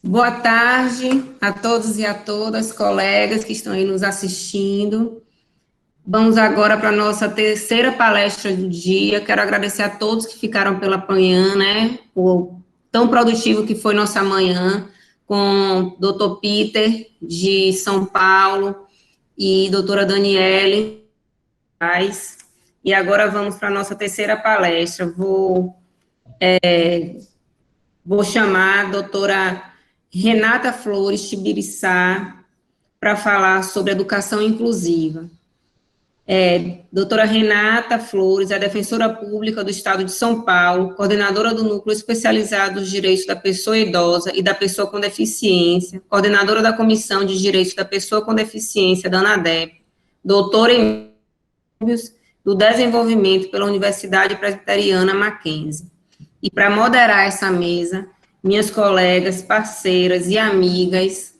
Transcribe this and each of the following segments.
Boa tarde a todos e a todas, colegas que estão aí nos assistindo. Vamos agora para a nossa terceira palestra do dia. Quero agradecer a todos que ficaram pela manhã, né? O tão produtivo que foi nossa manhã, com o Dr. Peter, de São Paulo, e doutora Daniele. E agora vamos para a nossa terceira palestra. Vou chamar a doutora Renata Flores Tibiriçá para falar sobre educação inclusiva. Doutora Renata Flores é defensora pública do Estado de São Paulo, coordenadora do Núcleo Especializado dos Direitos da Pessoa Idosa e da Pessoa com Deficiência, coordenadora da Comissão de Direitos da Pessoa com Deficiência da ANADEP, doutora em do Desenvolvimento pela Universidade Presbiteriana Mackenzie. E para moderar essa mesa, minhas colegas, parceiras e amigas,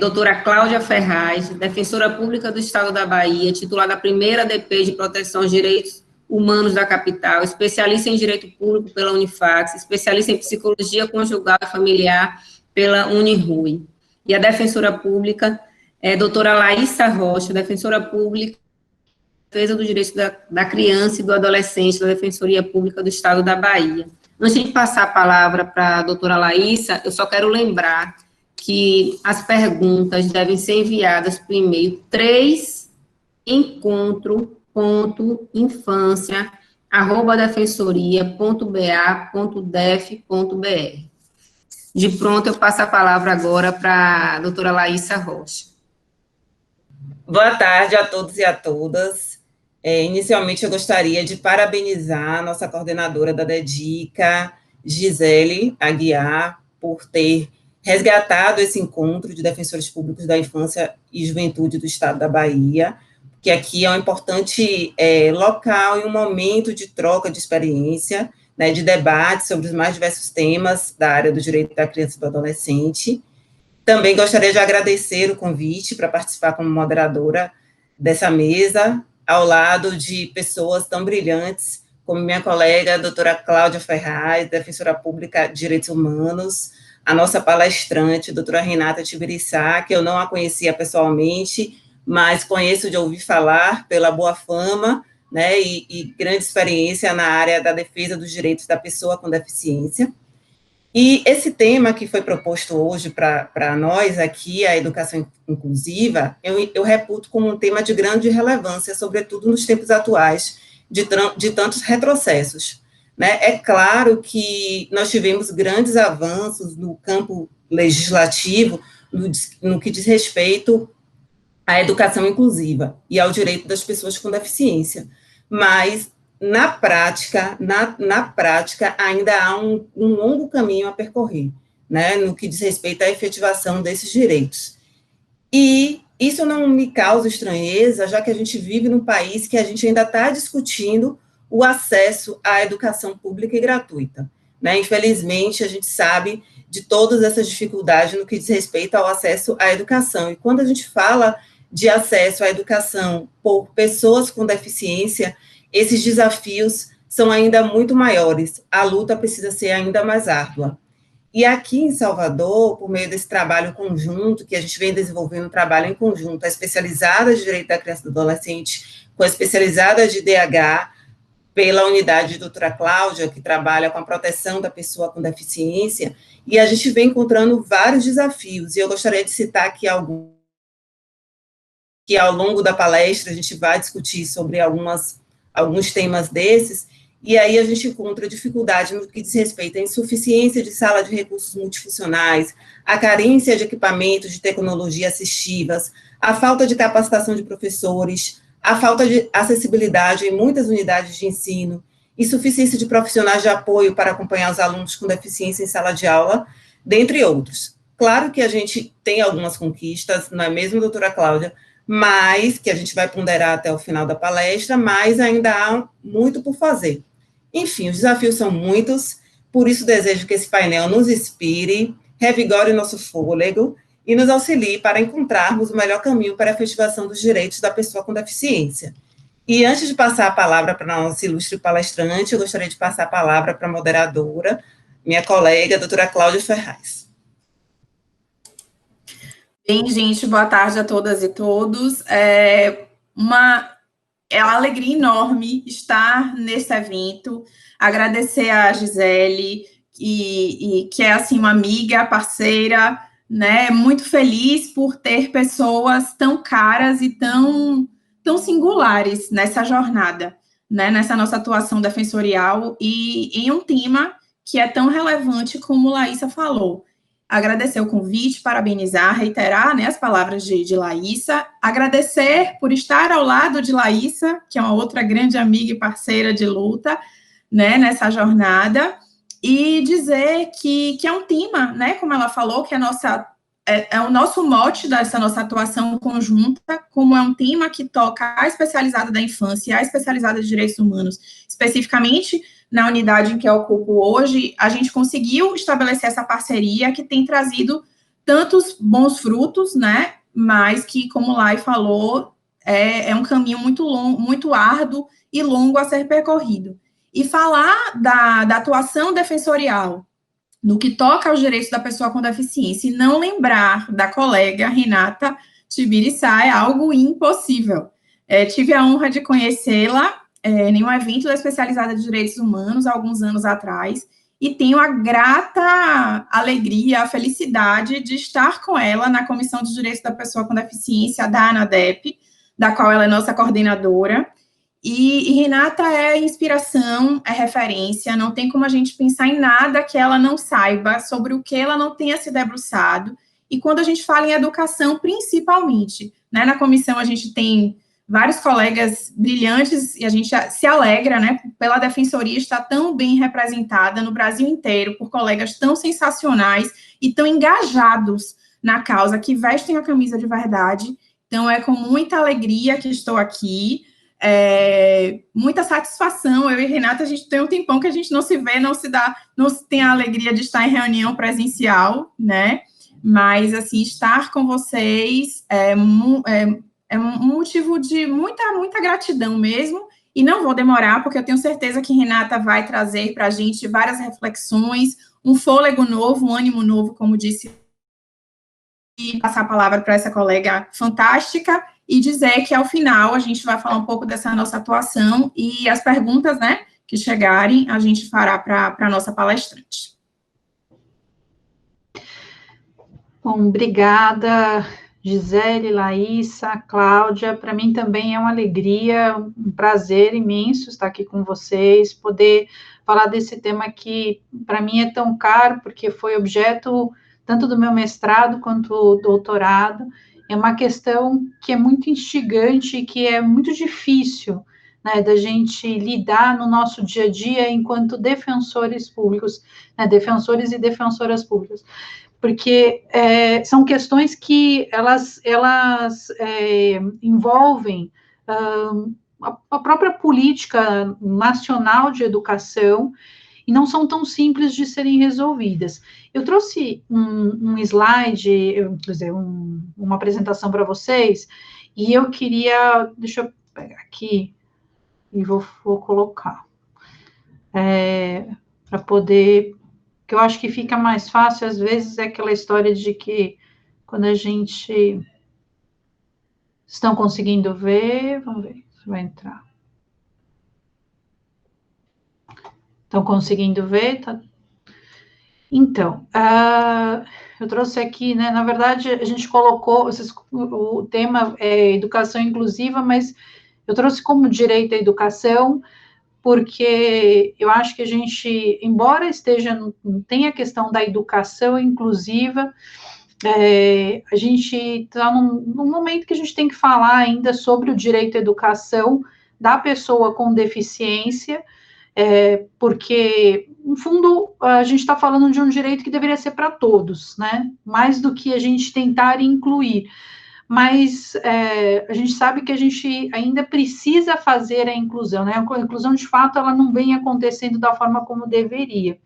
doutora Cláudia Ferraz, defensora pública do Estado da Bahia, titular da primeira DP de Proteção aos Direitos Humanos da Capital, especialista em Direito Público pela Unifax, especialista em Psicologia Conjugal e Familiar pela Unirui. E a defensora pública doutora Laísa Rocha, defensora pública Defesa dos Direitos da Criança e do Adolescente da Defensoria Pública do Estado da Bahia. Antes de passar a palavra para a doutora Laísa, eu só quero lembrar que as perguntas devem ser enviadas por e-mail 3encontro.infância@defensoria.ba.def.br. De pronto, eu passo a palavra agora para a doutora Laísa Rocha. Boa tarde a todos e a todas. Inicialmente, eu gostaria de parabenizar a nossa coordenadora da DEDICA, Gisele Aguiar, por ter resgatado esse encontro de defensores públicos da infância e juventude do Estado da Bahia, que aqui é um importante local e um momento de troca de experiência, né, de debate sobre os mais diversos temas da área do direito da criança e do adolescente. Também gostaria de agradecer o convite para participar como moderadora dessa mesa, ao lado de pessoas tão brilhantes como minha colega, a doutora Cláudia Ferraz, defensora pública de Direitos Humanos, a nossa palestrante, a doutora Renata Tibiriçá, que eu não a conhecia pessoalmente, mas conheço de ouvir falar pela boa fama, né, e grande experiência na área da defesa dos direitos da pessoa com deficiência. E esse tema que foi proposto hoje para nós aqui, a educação inclusiva, eu reputo como um tema de grande relevância, sobretudo nos tempos atuais, de tantos retrocessos, né? É claro que nós tivemos grandes avanços no campo legislativo, no que diz respeito à educação inclusiva e ao direito das pessoas com deficiência, mas na prática, ainda há um longo caminho a percorrer, né, no que diz respeito à efetivação desses direitos. E isso não me causa estranheza, já que a gente vive num país que a gente ainda está discutindo o acesso à educação pública e gratuita, né? Infelizmente, a gente sabe de todas essas dificuldades no que diz respeito ao acesso à educação. E quando a gente fala de acesso à educação por pessoas com deficiência, esses desafios são ainda muito maiores, a luta precisa ser ainda mais árdua. E aqui em Salvador, por meio desse trabalho conjunto, que a gente vem desenvolvendo um trabalho em conjunto, a especializada de Direito da Criança e do Adolescente, com a especializada de DH, pela unidade de doutora Cláudia, que trabalha com a proteção da pessoa com deficiência, e a gente vem encontrando vários desafios, e eu gostaria de citar aqui alguns, que ao longo da palestra a gente vai discutir sobre alguns temas desses, e aí a gente encontra dificuldade no que diz respeito à insuficiência de sala de recursos multifuncionais, a carência de equipamentos de tecnologia assistivas, a falta de capacitação de professores, a falta de acessibilidade em muitas unidades de ensino, insuficiência de profissionais de apoio para acompanhar os alunos com deficiência em sala de aula, dentre outros. Claro que a gente tem algumas conquistas, não é mesmo, doutora Cláudia? Mas, que a gente vai ponderar até o final da palestra, mas ainda há muito por fazer. Enfim, os desafios são muitos, por isso desejo que esse painel nos inspire, revigore nosso fôlego e nos auxilie para encontrarmos o melhor caminho para a efetivação dos direitos da pessoa com deficiência. E antes de passar a palavra para a nossa ilustre palestrante, eu gostaria de passar a palavra para a moderadora, minha colega, a doutora Cláudia Ferraz. Bem, gente, boa tarde a todas e todos. É uma alegria enorme estar nesse evento, agradecer a Gisele, que é, assim, uma amiga, parceira, né, muito feliz por ter pessoas tão caras e tão singulares nessa jornada, né, nessa nossa atuação defensorial e em um tema que é tão relevante como Laísa falou. Agradecer o convite, parabenizar, reiterar, né, as palavras de Laísa, agradecer por estar ao lado de Laísa, que é uma outra grande amiga e parceira de luta, né, nessa jornada, e dizer que é um tema, né, como ela falou, que é o nosso mote dessa nossa atuação conjunta, como é um tema que toca a especializada da infância e a especializada de direitos humanos, especificamente na unidade em que eu ocupo hoje, a gente conseguiu estabelecer essa parceria que tem trazido tantos bons frutos, né, mas que, como o Lai falou, é um caminho muito longo, muito árduo e longo a ser percorrido. E falar da atuação defensorial no que toca aos direitos da pessoa com deficiência e não lembrar da colega Renata Tibiriçá é algo impossível. Tive a honra de conhecê-la em um evento da especializada de direitos humanos, há alguns anos atrás, e tenho a grata alegria, a felicidade de estar com ela na Comissão de Direitos da Pessoa com Deficiência da ANADEP, da qual ela é nossa coordenadora, e Renata é inspiração, é referência, não tem como a gente pensar em nada que ela não saiba, sobre o que ela não tenha se debruçado, e quando a gente fala em educação, principalmente, né, na comissão a gente tem vários colegas brilhantes, e a gente se alegra, né, pela defensoria estar tão bem representada no Brasil inteiro, por colegas tão sensacionais e tão engajados na causa, que vestem a camisa de verdade. Então, é com muita alegria que estou aqui, muita satisfação. Eu e Renata, a gente tem um tempão que a gente não se vê, não se tem a alegria de estar em reunião presencial, né, mas, assim, estar com vocês é um motivo de muita gratidão mesmo, e não vou demorar, porque eu tenho certeza que Renata vai trazer para a gente várias reflexões, um fôlego novo, um ânimo novo, como disse, e passar a palavra para essa colega fantástica, e dizer que, ao final, a gente vai falar um pouco dessa nossa atuação, e as perguntas, né, que chegarem, a gente fará para a nossa palestrante. Bom, obrigada, Gisele, Laísa, Cláudia. Para mim também é uma alegria, um prazer imenso estar aqui com vocês, poder falar desse tema que para mim é tão caro, porque foi objeto tanto do meu mestrado quanto do doutorado. É uma questão que é muito instigante e que é muito difícil, né, da gente lidar no nosso dia a dia enquanto defensores públicos, né, defensores e defensoras públicas, porque são questões que elas envolvem a própria política nacional de educação e não são tão simples de serem resolvidas. Eu trouxe um slide, quer dizer, uma apresentação para vocês, e eu queria, deixa eu pegar aqui e vou colocar, para poder, que eu acho que fica mais fácil, às vezes, é aquela história de que quando a gente... Estão conseguindo ver? Vamos ver se vai entrar. Estão conseguindo ver? Tá. Então, eu trouxe aqui, né, na verdade, a gente colocou, o tema é educação inclusiva, mas eu trouxe como direito à educação, porque eu acho que a gente, embora tenha a questão da educação inclusiva, a gente está num momento que a gente tem que falar ainda sobre o direito à educação da pessoa com deficiência, porque, no fundo, a gente está falando de um direito que deveria ser para todos, né? Mais do que a gente tentar incluir. Mas a gente sabe que a gente ainda precisa fazer a inclusão, né? A inclusão, de fato, ela não vem acontecendo da forma como deveria.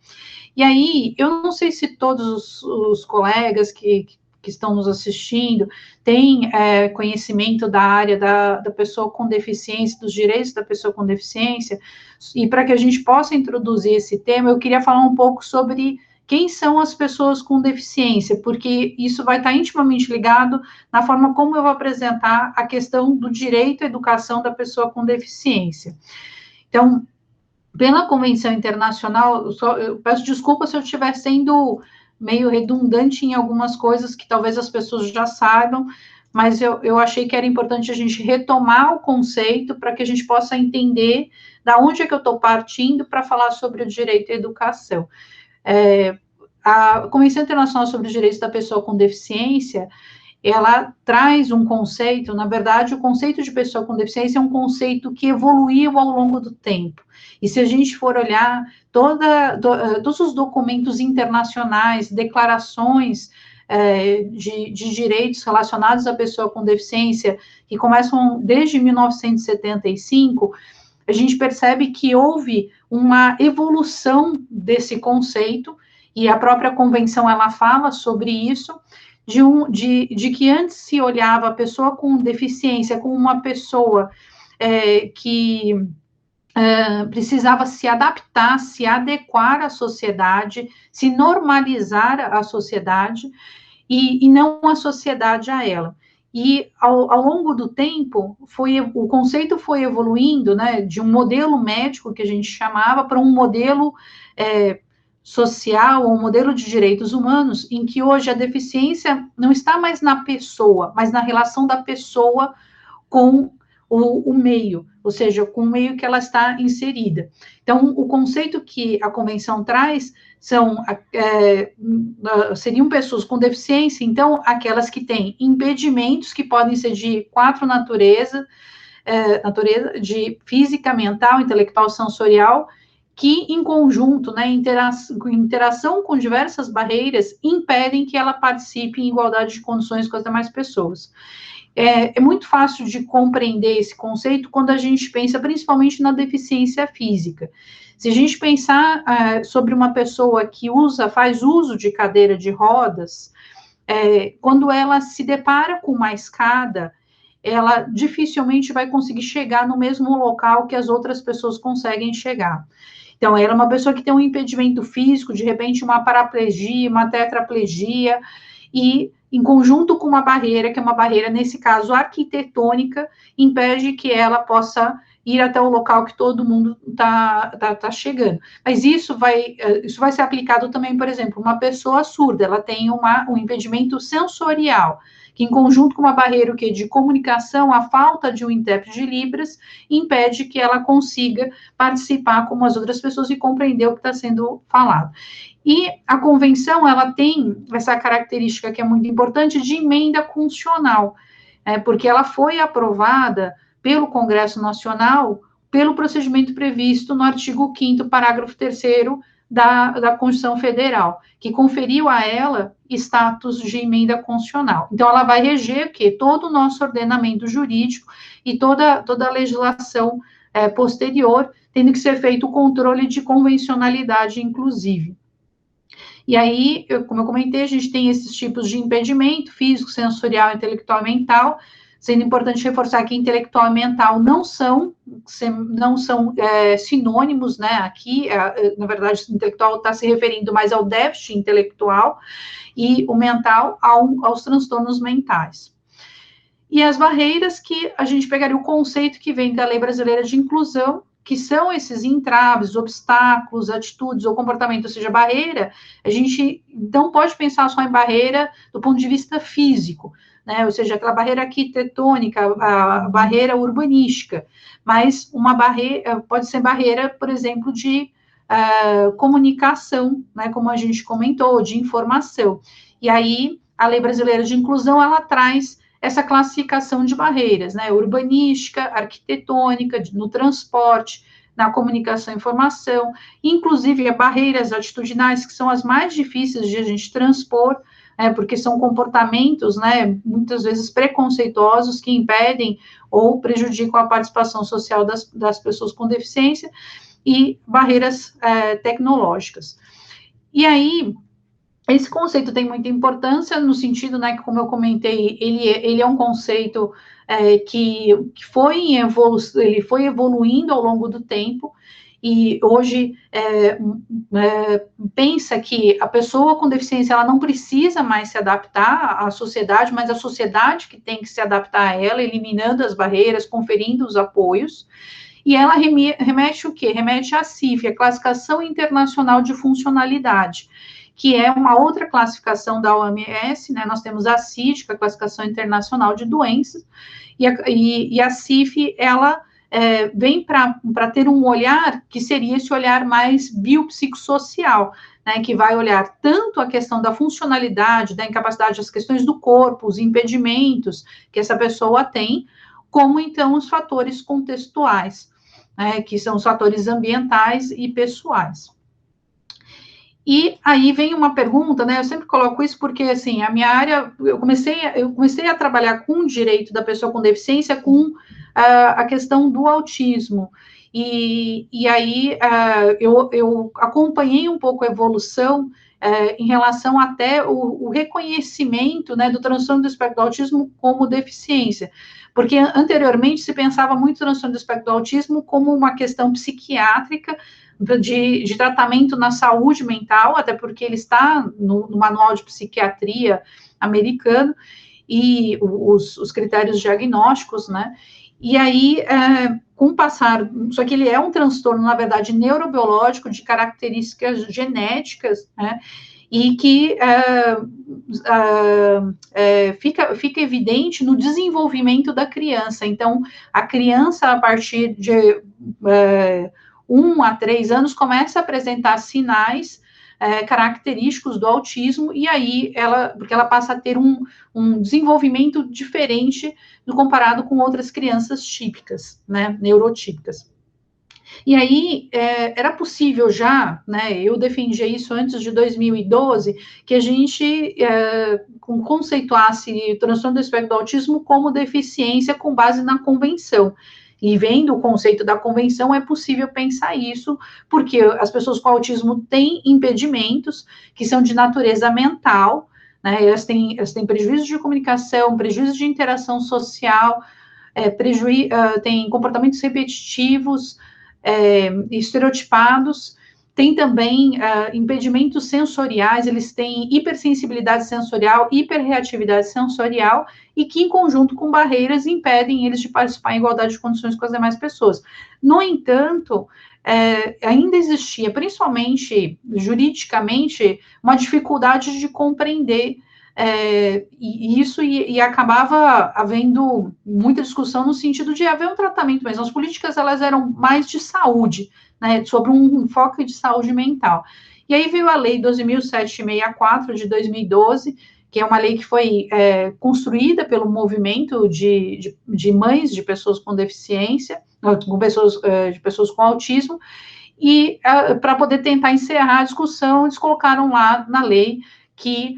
E aí, eu não sei se todos os colegas que estão nos assistindo têm conhecimento da área da pessoa com deficiência, dos direitos da pessoa com deficiência, e para que a gente possa introduzir esse tema, eu queria falar um pouco sobre quem são as pessoas com deficiência, porque isso vai estar intimamente ligado na forma como eu vou apresentar a questão do direito à educação da pessoa com deficiência. Então, pela Convenção Internacional, eu peço desculpa se eu estiver sendo meio redundante em algumas coisas que talvez as pessoas já saibam, mas eu achei que era importante a gente retomar o conceito para que a gente possa entender da onde é que eu estou partindo para falar sobre o direito à educação. A Convenção Internacional sobre os Direitos da Pessoa com Deficiência, ela traz um conceito, na verdade, o conceito de pessoa com deficiência é um conceito que evoluiu ao longo do tempo. E se a gente for olhar todos os documentos internacionais, declarações de direitos relacionados à pessoa com deficiência, que começam desde 1975, a gente percebe que houve uma evolução desse conceito, e a própria convenção, ela fala sobre isso, de que antes se olhava a pessoa com deficiência como uma pessoa que precisava se adaptar, se adequar à sociedade, se normalizar à sociedade, e não a sociedade a ela. E ao longo do tempo, o conceito foi evoluindo, né, de um modelo médico, que a gente chamava, para um modelo social, ou um modelo de direitos humanos, em que hoje a deficiência não está mais na pessoa, mas na relação da pessoa com o meio, ou seja, com o meio que ela está inserida. Então, o conceito que a Convenção traz seriam pessoas com deficiência, então, aquelas que têm impedimentos, que podem ser de 4 natureza, de física, mental, intelectual, sensorial, que, em conjunto, né, interação com diversas barreiras, impedem que ela participe em igualdade de condições com as demais pessoas. É muito fácil de compreender esse conceito quando a gente pensa principalmente na deficiência física. Se a gente pensar sobre uma pessoa que faz uso de cadeira de rodas, quando ela se depara com uma escada, ela dificilmente vai conseguir chegar no mesmo local que as outras pessoas conseguem chegar. Então, ela é uma pessoa que tem um impedimento físico, de repente uma paraplegia, uma tetraplegia, e em conjunto com uma barreira, que é uma barreira, nesse caso, arquitetônica, impede que ela possa ir até o local que todo mundo tá chegando. Mas isso vai ser aplicado também, por exemplo, uma pessoa surda, ela tem um impedimento sensorial, que em conjunto com uma barreira de comunicação, a falta de um intérprete de Libras, impede que ela consiga participar como as outras pessoas e compreender o que está sendo falado. E a convenção, ela tem essa característica que é muito importante de emenda constitucional, porque ela foi aprovada pelo Congresso Nacional pelo procedimento previsto no artigo 5º, parágrafo 3º da Constituição Federal, que conferiu a ela status de emenda constitucional. Então, ela vai reger todo o nosso ordenamento jurídico e toda a legislação posterior, tendo que ser feito o controle de convencionalidade, inclusive. E aí, como eu comentei, a gente tem esses tipos de impedimento, físico, sensorial, intelectual e mental, sendo importante reforçar que intelectual e mental não são sinônimos, né, aqui, na verdade, o intelectual está se referindo mais ao déficit intelectual, e o mental aos transtornos mentais. E as barreiras, que a gente pegaria o conceito que vem da Lei Brasileira de Inclusão, que são esses entraves, obstáculos, atitudes ou comportamento, ou seja, barreira, a gente não pode pensar só em barreira do ponto de vista físico, né, ou seja, aquela barreira arquitetônica, a barreira urbanística, mas uma barreira, pode ser barreira, por exemplo, de comunicação, né, como a gente comentou, de informação. E aí, a Lei Brasileira de Inclusão, ela traz essa classificação de barreiras, né, urbanística, arquitetônica, no transporte, na comunicação e informação, inclusive barreiras atitudinais, que são as mais difíceis de a gente transpor, porque são comportamentos, né, muitas vezes preconceituosos, que impedem ou prejudicam a participação social das pessoas com deficiência, e barreiras tecnológicas. E aí, esse conceito tem muita importância no sentido, né, que, como eu comentei, ele é um conceito que foi evoluindo ao longo do tempo, e hoje pensa que a pessoa com deficiência ela não precisa mais se adaptar à sociedade, mas a sociedade que tem que se adaptar a ela, eliminando as barreiras, conferindo os apoios. E ela remete o quê? Remete à CIF, a Classificação Internacional de Funcionalidade, que é uma outra classificação da OMS, né? Nós temos a CID, que é a Classificação Internacional de Doenças, e a CIF, ela vem para ter um olhar que seria esse olhar mais biopsicossocial, né, que vai olhar tanto a questão da funcionalidade, da incapacidade, as questões do corpo, os impedimentos que essa pessoa tem, como então os fatores contextuais, né, que são os fatores ambientais e pessoais. E aí vem uma pergunta, né, eu sempre coloco isso porque, assim, a minha área, eu comecei a trabalhar com o direito da pessoa com deficiência com a questão do autismo, e aí eu acompanhei um pouco a evolução em relação até o reconhecimento, né, do transtorno do espectro do autismo como deficiência, porque anteriormente se pensava muito no transtorno do espectro do autismo como uma questão psiquiátrica, de tratamento na saúde mental, até porque ele está no manual de psiquiatria americano, e os critérios diagnósticos, né, e aí, com o passar, só que ele é um transtorno, na verdade, neurobiológico, de características genéticas, né, e que fica evidente no desenvolvimento da criança. Então, a criança, a partir de 1 a 3 anos, começa a apresentar sinais característicos do autismo, e aí porque ela passa a ter um desenvolvimento diferente do comparado com outras crianças típicas, né, neurotípicas. E aí, era possível já, né, eu defendia isso antes de 2012, que a gente conceituasse o transtorno do espectro do autismo como deficiência com base na convenção. E vendo o conceito da convenção, é possível pensar isso, porque as pessoas com autismo têm impedimentos que são de natureza mental, né, elas têm prejuízo de comunicação, prejuízo de interação social, têm comportamentos repetitivos, estereotipados, tem também impedimentos sensoriais, eles têm hipersensibilidade sensorial, hiperreatividade sensorial, e que, em conjunto com barreiras, impedem eles de participar em igualdade de condições com as demais pessoas. No entanto, ainda existia, principalmente juridicamente, uma dificuldade de compreender isso, e acabava havendo muita discussão no sentido de haver um tratamento, mas as políticas elas eram mais de saúde, né, sobre um enfoque de saúde mental. E aí veio a Lei 12.764 de 2012, que é uma lei que foi construída pelo movimento de mães de pessoas com deficiência, de pessoas com autismo, e para poder tentar encerrar a discussão, eles colocaram lá na lei que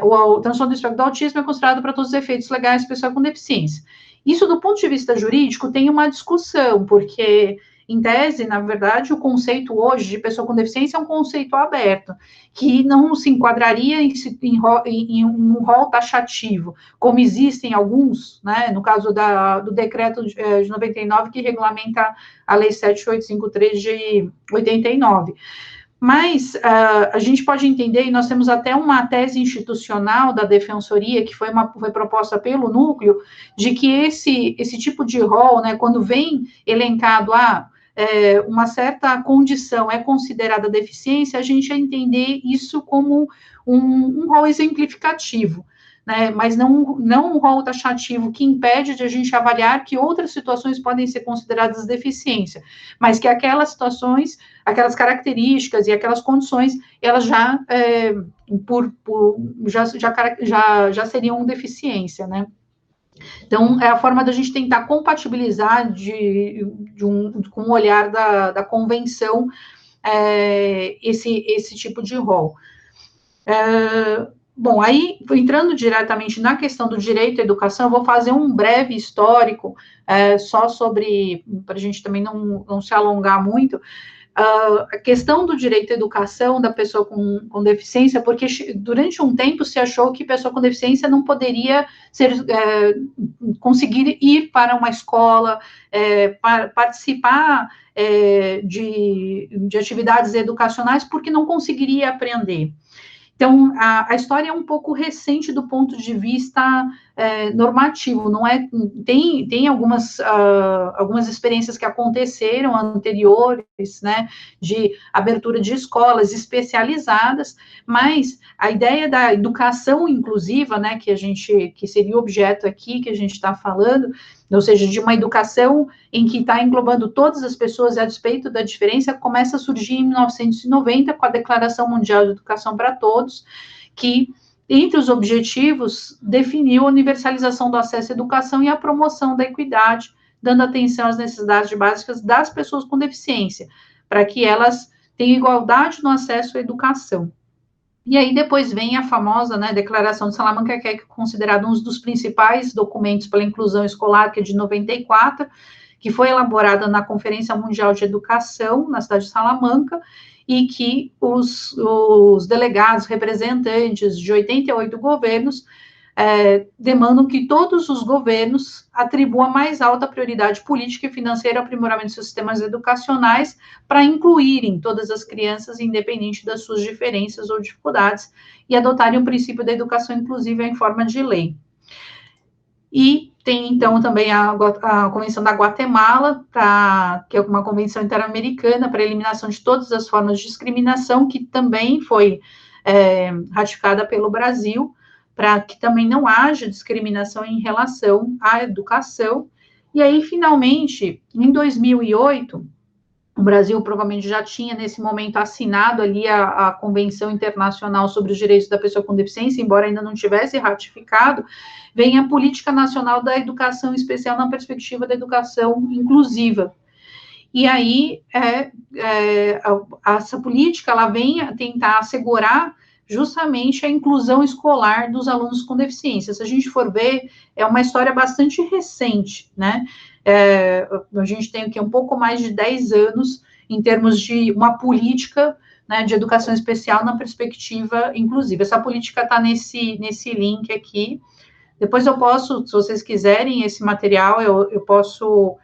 o transtorno do espectro do autismo é considerado para todos os efeitos legais de pessoa com deficiência. Isso, do ponto de vista jurídico, tem uma discussão, porque, em tese, na verdade, o conceito hoje de pessoa com deficiência é um conceito aberto, que não se enquadraria em um rol taxativo, como existem alguns, né, no caso do decreto de 99, que regulamenta a Lei 7853 de 89. Mas a gente pode entender, e nós temos até uma tese institucional da Defensoria, que foi proposta pelo Núcleo, de que esse tipo de rol, né, quando vem elencado uma certa condição é considerada deficiência, a gente vai entender isso como um rol exemplificativo, né, mas não um rol taxativo que impede de a gente avaliar que outras situações podem ser consideradas deficiência, mas que aquelas situações, aquelas características e aquelas condições, elas já seriam deficiência, né? Então, é a forma da gente tentar compatibilizar com o olhar da convenção esse tipo de rol. Bom, aí, entrando diretamente na questão do direito à educação, eu vou fazer um breve histórico só sobre, para a gente também não se alongar muito, a questão do direito à educação da pessoa com deficiência, porque durante um tempo se achou que pessoa com deficiência não poderia conseguir ir para uma escola, participar de atividades educacionais, porque não conseguiria aprender. Então, a história é um pouco recente do ponto de vista normativo, não é? Tem algumas experiências que aconteceram anteriores, né, de abertura de escolas especializadas, mas a ideia da educação inclusiva, né, que seria o objeto aqui que a gente está falando, ou seja, de uma educação em que está englobando todas as pessoas a despeito da diferença, começa a surgir em 1990 com a Declaração Mundial de Educação para Todos, que, entre os objetivos, definiu a universalização do acesso à educação e a promoção da equidade, dando atenção às necessidades básicas das pessoas com deficiência, para que elas tenham igualdade no acesso à educação. E aí depois vem a famosa, né, Declaração de Salamanca, que é considerada um dos principais documentos pela inclusão escolar, que é de 94, que foi elaborada na Conferência Mundial de Educação, na cidade de Salamanca, e que os delegados, representantes de 88 governos, demandam que todos os governos atribuam a mais alta prioridade política e financeira ao aprimoramento dos seus sistemas educacionais para incluírem todas as crianças, independente das suas diferenças ou dificuldades, e adotarem o princípio da educação inclusiva em forma de lei. E tem, então, também a Convenção da Guatemala, que é uma convenção interamericana para a eliminação de todas as formas de discriminação, que também foi ratificada pelo Brasil, para que também não haja discriminação em relação à educação. E aí, finalmente, em 2008, o Brasil provavelmente já tinha, nesse momento, assinado ali a Convenção Internacional sobre os Direitos da Pessoa com Deficiência, embora ainda não tivesse ratificado, vem a Política Nacional da Educação Especial na perspectiva da educação inclusiva. E aí, essa política, ela vem a tentar assegurar justamente a inclusão escolar dos alunos com deficiência. Se a gente for ver, é uma história bastante recente, né? A gente tem aqui um pouco mais de 10 anos em termos de uma política, né, de educação especial na perspectiva inclusiva. Essa política está nesse link aqui. Depois eu posso, se vocês quiserem, esse material, eu posso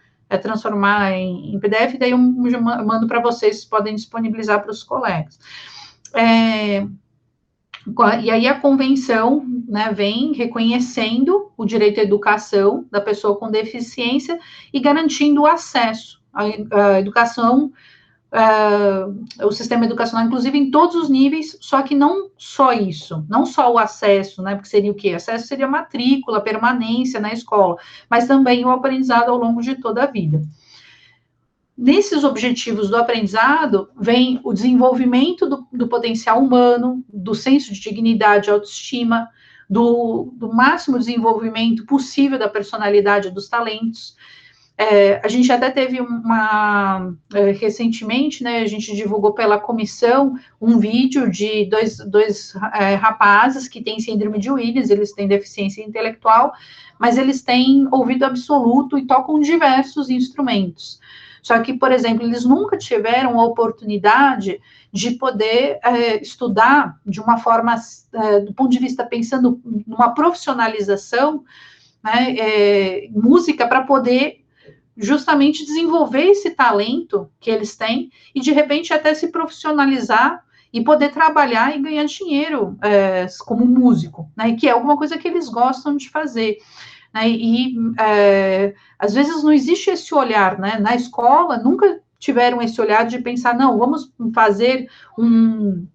transformar em PDF, daí eu mando para vocês, podem disponibilizar para os colegas. E aí a convenção, né, vem reconhecendo o direito à educação da pessoa com deficiência e garantindo o acesso à educação, o sistema educacional, inclusive em todos os níveis, só que não só isso, não só o acesso, né, porque seria o quê? Acesso seria matrícula, permanência na escola, mas também o aprendizado ao longo de toda a vida. Nesses objetivos do aprendizado, vem o desenvolvimento do potencial humano, do senso de dignidade e autoestima, do máximo desenvolvimento possível da personalidade e dos talentos. A gente até teve recentemente, né, a gente divulgou pela comissão um vídeo de dois rapazes que têm síndrome de Williams, eles têm deficiência intelectual, mas eles têm ouvido absoluto e tocam diversos instrumentos. Só que, por exemplo, eles nunca tiveram a oportunidade de poder estudar de uma forma, do ponto de vista, pensando numa profissionalização, né, música, para poder justamente desenvolver esse talento que eles têm e, de repente, até se profissionalizar e poder trabalhar e ganhar dinheiro como músico, né, que é alguma coisa que eles gostam de fazer. Né, às vezes não existe esse olhar, né, na escola nunca tiveram esse olhar de pensar, não, vamos fazer um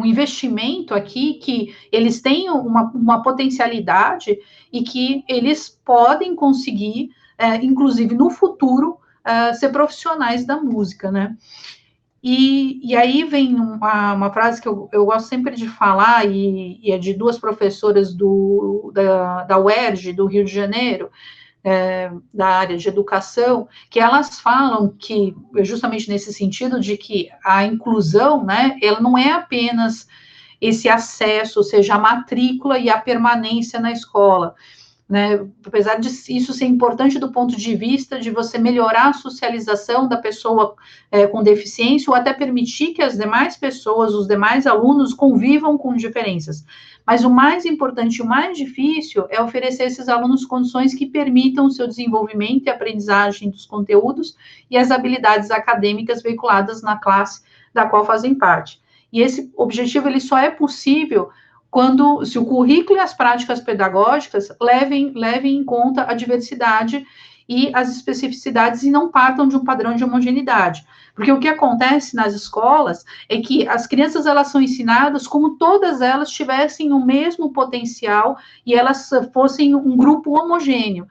investimento aqui, que eles tenham uma potencialidade e que eles podem conseguir, inclusive no futuro, ser profissionais da música, né. E aí vem uma frase que eu gosto sempre de falar, e é de duas professoras da UERJ, do Rio de Janeiro, da área de educação, que elas falam que, justamente nesse sentido, de que a inclusão, né, ela não é apenas esse acesso, ou seja, a matrícula e a permanência na escola, né, apesar de isso ser importante do ponto de vista de você melhorar a socialização da pessoa com deficiência, ou até permitir que as demais pessoas, os demais alunos, convivam com diferenças. Mas o mais importante, o mais difícil, é oferecer a esses alunos condições que permitam o seu desenvolvimento e aprendizagem dos conteúdos e as habilidades acadêmicas veiculadas na classe da qual fazem parte. E esse objetivo, ele só é possível se o currículo e as práticas pedagógicas levem em conta a diversidade e as especificidades e não partam de um padrão de homogeneidade. Porque o que acontece nas escolas é que as crianças, elas são ensinadas como todas elas tivessem o mesmo potencial e elas fossem um grupo homogêneo.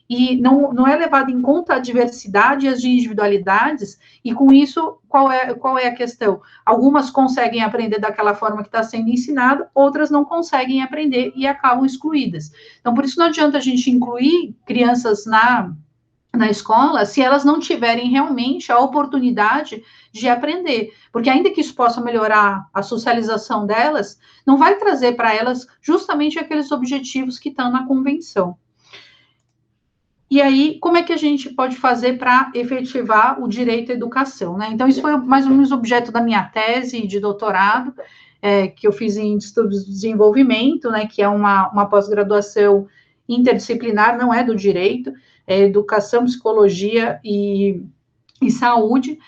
E não é levado em conta a diversidade e as individualidades, e com isso, qual é a questão? Algumas conseguem aprender daquela forma que está sendo ensinada, outras não conseguem aprender e acabam excluídas. Então, por isso não adianta a gente incluir crianças na escola se elas não tiverem realmente a oportunidade de aprender, porque ainda que isso possa melhorar a socialização delas, não vai trazer para elas justamente aqueles objetivos que estão na convenção. E aí, como é que a gente pode fazer para efetivar o direito à educação, né? Então, isso foi mais ou menos objeto da minha tese de doutorado, que eu fiz em estudos de desenvolvimento, né, que é uma pós-graduação interdisciplinar, não é do direito, é educação, psicologia e saúde.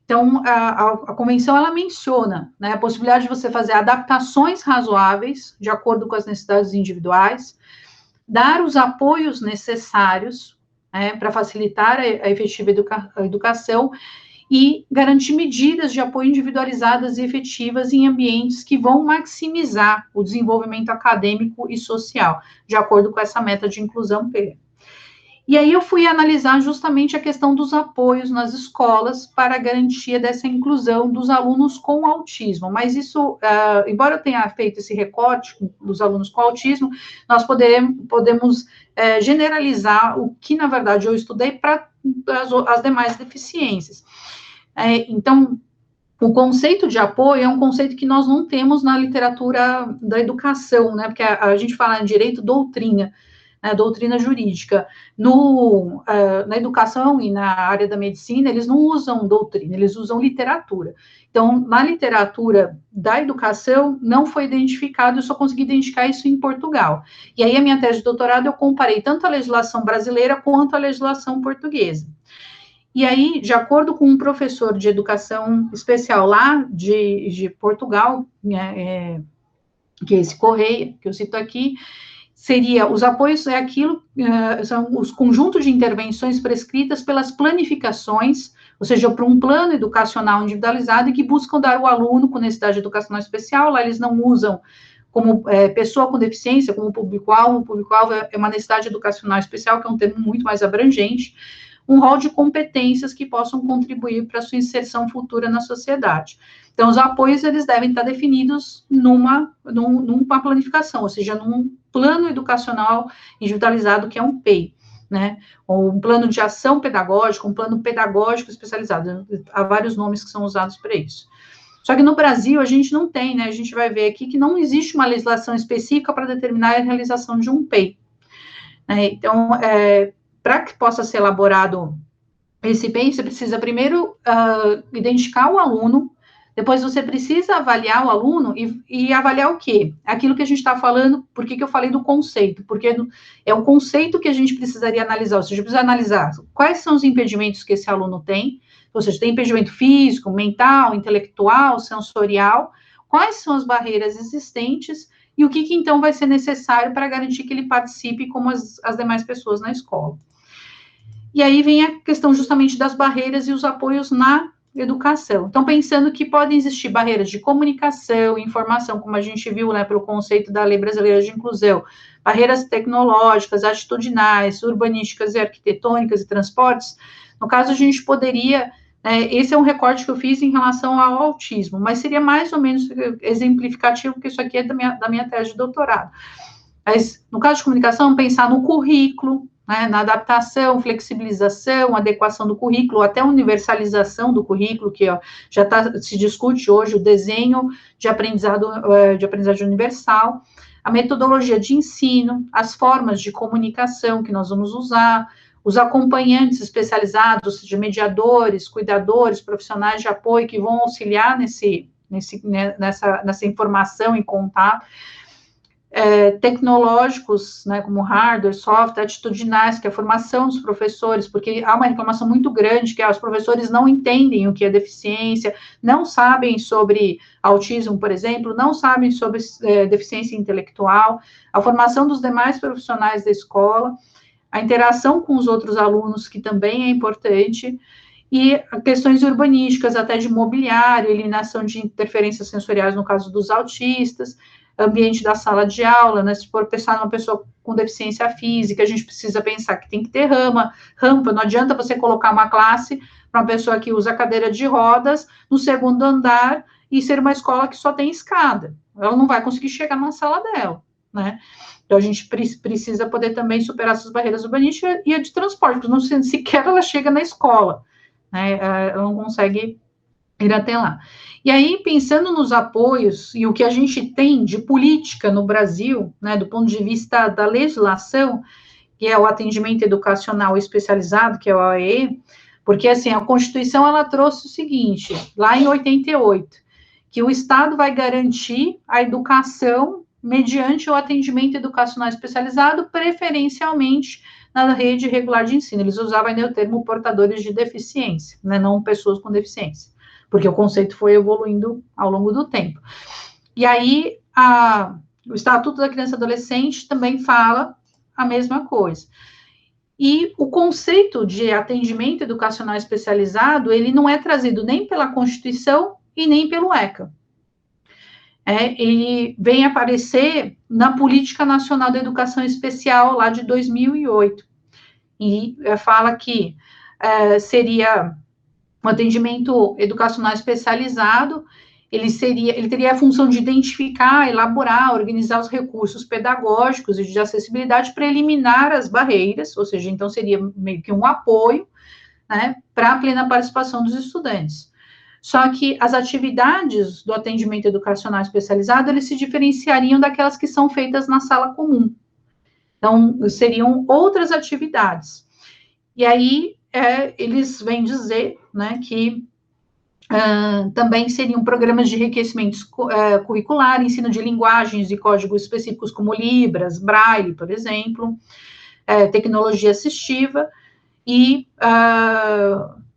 Então, a convenção, ela menciona, né, a possibilidade de você fazer adaptações razoáveis, de acordo com as necessidades individuais, dar os apoios necessários para facilitar a efetiva educação e garantir medidas de apoio individualizadas e efetivas em ambientes que vão maximizar o desenvolvimento acadêmico e social, de acordo com essa meta de inclusão P. E aí eu fui analisar justamente a questão dos apoios nas escolas para a garantia dessa inclusão dos alunos com autismo. Mas isso, embora eu tenha feito esse recorte dos alunos com autismo, nós podemos generalizar o que, na verdade, eu estudei para as demais deficiências. Então, o conceito de apoio é um conceito que nós não temos na literatura da educação, né? Porque a gente fala em direito doutrina, né, doutrina jurídica. Na educação e na área da medicina, eles não usam doutrina, eles usam literatura. Então, na literatura da educação, não foi identificado, eu só consegui identificar isso em Portugal. E aí, a minha tese de doutorado, eu comparei tanto a legislação brasileira quanto a legislação portuguesa. E aí, de acordo com um professor de educação especial lá de Portugal, que é esse Correia, que eu cito aqui, seria, os apoios são os conjuntos de intervenções prescritas pelas planificações, ou seja, para um plano educacional individualizado e que buscam dar ao aluno com necessidade educacional especial, lá eles não usam como pessoa com deficiência, como público-alvo, o público-alvo é uma necessidade educacional especial, que é um termo muito mais abrangente, um rol de competências que possam contribuir para a sua inserção futura na sociedade. Então, os apoios, eles devem estar definidos numa planificação, ou seja, num plano educacional individualizado, que é um PEI, né? Ou um plano de ação pedagógica, um plano pedagógico especializado. Há vários nomes que são usados para isso. Só que no Brasil, a gente não tem, né? A gente vai ver aqui que não existe uma legislação específica para determinar a realização de um PEI. Então, para que possa ser elaborado esse PEI, você precisa primeiro identificar o aluno, depois você precisa avaliar o aluno e avaliar o quê? Aquilo que a gente está falando, por que eu falei do conceito? Porque é o conceito que a gente precisaria analisar, ou seja, precisa analisar quais são os impedimentos que esse aluno tem, ou seja, tem impedimento físico, mental, intelectual, sensorial, quais são as barreiras existentes e o que então vai ser necessário para garantir que ele participe como as demais pessoas na escola. E aí vem a questão justamente das barreiras e os apoios na educação. Então, pensando que podem existir barreiras de comunicação, informação, como a gente viu, né, pelo conceito da Lei Brasileira de Inclusão, barreiras tecnológicas, atitudinais, urbanísticas e arquitetônicas e transportes, no caso, a gente poderia, esse é um recorte que eu fiz em relação ao autismo, mas seria mais ou menos exemplificativo, porque isso aqui é da minha tese de doutorado. Mas, no caso de comunicação, pensar no currículo, na adaptação, flexibilização, adequação do currículo, até universalização do currículo, que se discute hoje o desenho de aprendizagem universal, a metodologia de ensino, as formas de comunicação que nós vamos usar, os acompanhantes especializados, de mediadores, cuidadores, profissionais de apoio que vão auxiliar nessa informação e contato, tecnológicos, né, como hardware, software, atitudinais, que é a formação dos professores, porque há uma reclamação muito grande que os professores não entendem o que é deficiência, não sabem sobre autismo, por exemplo, não sabem sobre deficiência intelectual, a formação dos demais profissionais da escola, a interação com os outros alunos, que também é importante, e questões urbanísticas, até de mobiliário, eliminação de interferências sensoriais no caso dos autistas, ambiente da sala de aula, né? Se for pensar numa pessoa com deficiência física, a gente precisa pensar que tem que ter rampa, não adianta você colocar uma classe para uma pessoa que usa cadeira de rodas no segundo andar e ser uma escola que só tem escada. Ela não vai conseguir chegar na sala dela, né? Então, a gente precisa poder também superar essas barreiras urbanísticas e a de transporte, porque não sequer ela chega na escola, né? Ela não consegue ir até lá. E aí, pensando nos apoios e o que a gente tem de política no Brasil, né, do ponto de vista da legislação, que é o atendimento educacional especializado, que é o AEE, porque, assim, a Constituição, ela trouxe o seguinte, lá em 88, que o Estado vai garantir a educação mediante o atendimento educacional especializado, preferencialmente na rede regular de ensino. Eles usavam ainda o termo portadores de deficiência, né, não pessoas com deficiência, porque o conceito foi evoluindo ao longo do tempo. E aí, o Estatuto da Criança e Adolescente também fala a mesma coisa. E o conceito de atendimento educacional especializado, ele não é trazido nem pela Constituição e nem pelo ECA. Ele vem aparecer na Política Nacional da Educação Especial, lá de 2008, e fala que seria um atendimento educacional especializado, ele teria a função de identificar, elaborar, organizar os recursos pedagógicos e de acessibilidade para eliminar as barreiras, ou seja, então seria meio que um apoio, né, para a plena participação dos estudantes. Só que as atividades do atendimento educacional especializado, eles se diferenciariam daquelas que são feitas na sala comum. Então, seriam outras atividades. E aí, eles vêm dizer, né, que também seriam programas de enriquecimento curricular, ensino de linguagens e códigos específicos como Libras, Braille, por exemplo, tecnologia assistiva, e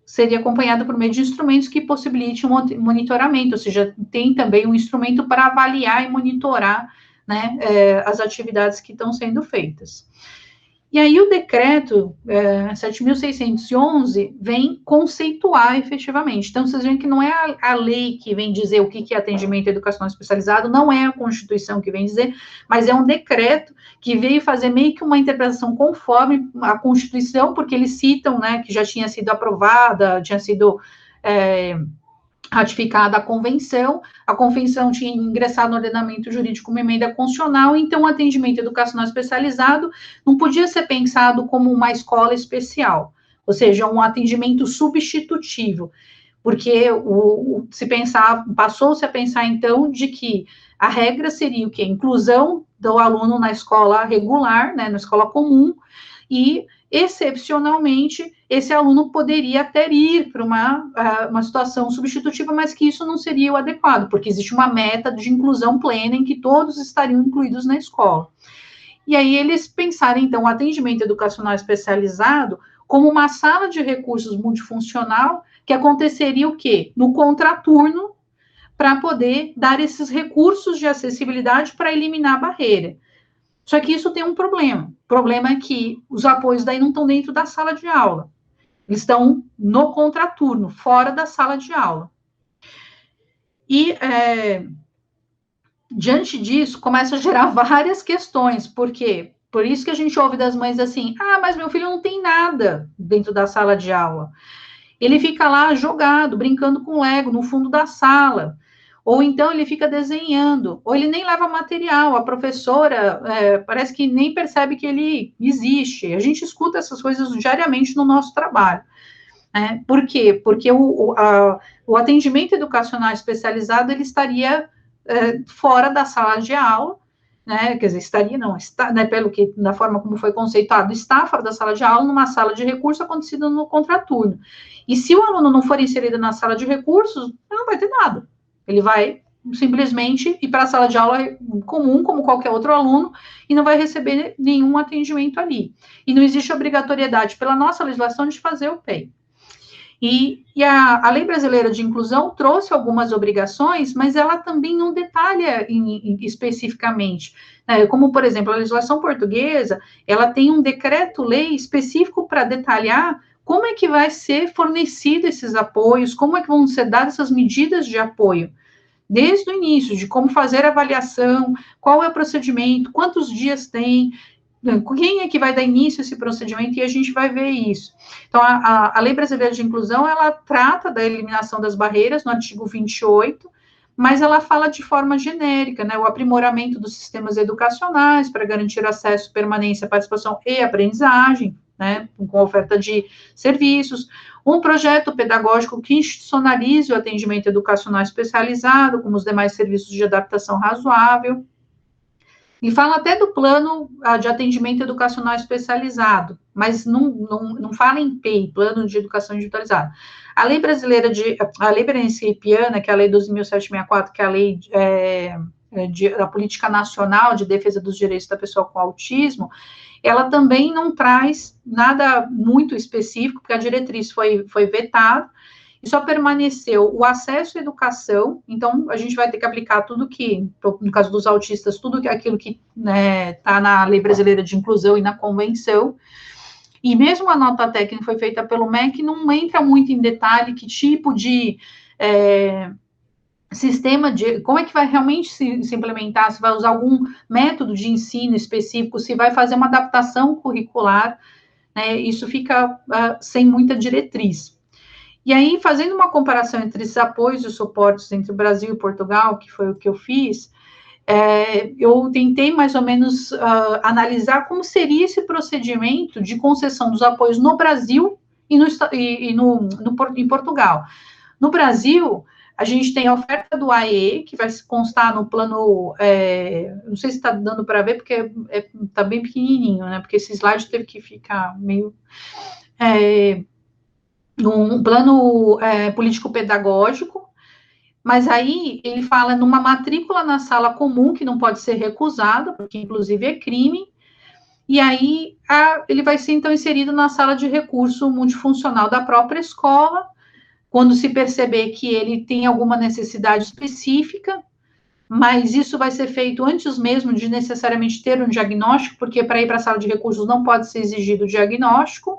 seria acompanhado por meio de instrumentos que possibilitem um monitoramento, ou seja, tem também um instrumento para avaliar e monitorar, né, as atividades que estão sendo feitas. E aí o decreto 7.611 vem conceituar efetivamente. Então, vocês veem que não é a lei que vem dizer o que é atendimento educacional especializado, não é a Constituição que vem dizer, mas é um decreto que veio fazer meio que uma interpretação conforme a Constituição, porque eles citam, né, que já tinha sido aprovada, tinha sido ratificada a convenção tinha ingressado no ordenamento jurídico uma emenda constitucional, então o atendimento educacional especializado não podia ser pensado como uma escola especial, ou seja, um atendimento substitutivo, porque passou-se a pensar, então, de que a regra seria o quê? Inclusão do aluno na escola regular, né, na escola comum, e, excepcionalmente, esse aluno poderia até ir para uma situação substitutiva, mas que isso não seria o adequado, porque existe uma meta de inclusão plena em que todos estariam incluídos na escola. E aí eles pensaram, então, o atendimento educacional especializado como uma sala de recursos multifuncional que aconteceria o quê? No contraturno, para poder dar esses recursos de acessibilidade para eliminar a barreira. Só que isso tem um problema. O problema é que os apoios daí não estão dentro da sala de aula. Eles estão no contraturno, fora da sala de aula. E, diante disso, começa a gerar várias questões. Por quê? Por isso que a gente ouve das mães assim, mas meu filho não tem nada dentro da sala de aula. Ele fica lá jogado, brincando com Lego, no fundo da sala. Ou então ele fica desenhando, ou ele nem leva material, a professora parece que nem percebe que ele existe. A gente escuta essas coisas diariamente no nosso trabalho. Por quê? Porque o atendimento educacional especializado, ele estaria fora da sala de aula, né, quer dizer, estaria, não, está, né, pelo que, da forma como foi conceituado, está fora da sala de aula, numa sala de recurso acontecida no contraturno. E se o aluno não for inserido na sala de recursos, ele não vai ter nada. Ele vai simplesmente ir para a sala de aula comum, como qualquer outro aluno, e não vai receber nenhum atendimento ali. E não existe obrigatoriedade pela nossa legislação de fazer o PEI. E a Lei Brasileira de Inclusão trouxe algumas obrigações, mas ela também não detalha especificamente. Né? Como, por exemplo, a legislação portuguesa, ela tem um decreto-lei específico para detalhar como é que vai ser fornecido esses apoios, como é que vão ser dadas essas medidas de apoio. Desde o início, de como fazer a avaliação, qual é o procedimento, quantos dias tem, quem é que vai dar início a esse procedimento, e a gente vai ver isso. Então, a Lei Brasileira de Inclusão, ela trata da eliminação das barreiras, no artigo 28, mas ela fala de forma genérica, né, o aprimoramento dos sistemas educacionais para garantir acesso, permanência, participação e aprendizagem, né, com oferta de serviços, um projeto pedagógico que institucionalize o atendimento educacional especializado, como os demais serviços de adaptação razoável, e fala até do plano de atendimento educacional especializado, mas não fala em PEI, Plano de Educação Individualizada. A lei berenskiana, que é a Lei 12.764, que é a lei da Política Nacional de Defesa dos Direitos da Pessoa com Autismo, ela também não traz nada muito específico, porque a diretriz foi vetada, e só permaneceu o acesso à educação. Então, a gente vai ter que aplicar tudo que, no caso dos autistas, tudo aquilo que está na Lei Brasileira de Inclusão e na Convenção. E mesmo a nota técnica que foi feita pelo MEC não entra muito em detalhe que tipo de sistema de, como é que vai realmente se implementar, se vai usar algum método de ensino específico, se vai fazer uma adaptação curricular, né, isso fica sem muita diretriz. E aí, fazendo uma comparação entre esses apoios e suportes entre o Brasil e Portugal, que foi o que eu fiz, eu tentei mais ou menos analisar como seria esse procedimento de concessão dos apoios no Brasil e em Portugal. No Brasil, a gente tem a oferta do AE, que vai constar no plano, não sei se está dando para ver, porque está bem pequenininho, né, porque esse slide teve que ficar meio... num plano político-pedagógico, mas aí ele fala numa matrícula na sala comum, que não pode ser recusada, porque inclusive é crime, e aí ele vai ser então inserido na sala de recurso multifuncional da própria escola, quando se perceber que ele tem alguma necessidade específica, mas isso vai ser feito antes mesmo de necessariamente ter um diagnóstico, porque para ir para a sala de recursos não pode ser exigido o diagnóstico.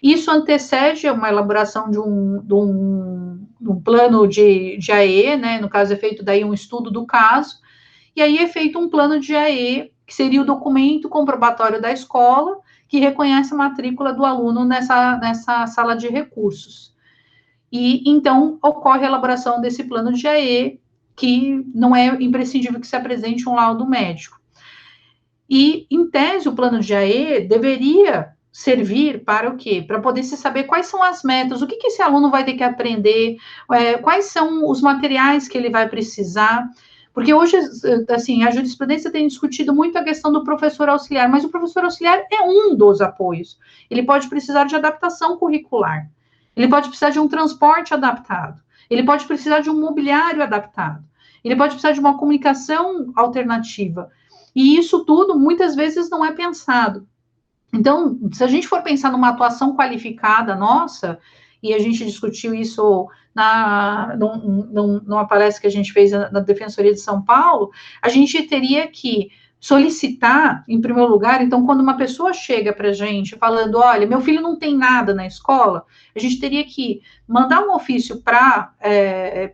Isso antecede uma elaboração de um plano de AE, né? No caso, é feito daí um estudo do caso, e aí é feito um plano de AE, que seria o documento comprobatório da escola, que reconhece a matrícula do aluno nessa sala de recursos. E, então, ocorre a elaboração desse plano de AE, que não é imprescindível que se apresente um laudo médico. E, em tese, o plano de AE deveria servir para o quê? Para poder se saber quais são as metas, o que esse aluno vai ter que aprender, quais são os materiais que ele vai precisar, porque hoje, assim, a jurisprudência tem discutido muito a questão do professor auxiliar, mas o professor auxiliar é um dos apoios. Ele pode precisar de adaptação curricular, ele pode precisar de um transporte adaptado, ele pode precisar de um mobiliário adaptado, ele pode precisar de uma comunicação alternativa, e isso tudo, muitas vezes, não é pensado. Então, se a gente for pensar numa atuação qualificada nossa, e a gente discutiu isso numa palestra que a gente fez na Defensoria de São Paulo, a gente teria que solicitar, em primeiro lugar, então, quando uma pessoa chega para a gente falando, olha, meu filho não tem nada na escola, a gente teria que mandar um ofício para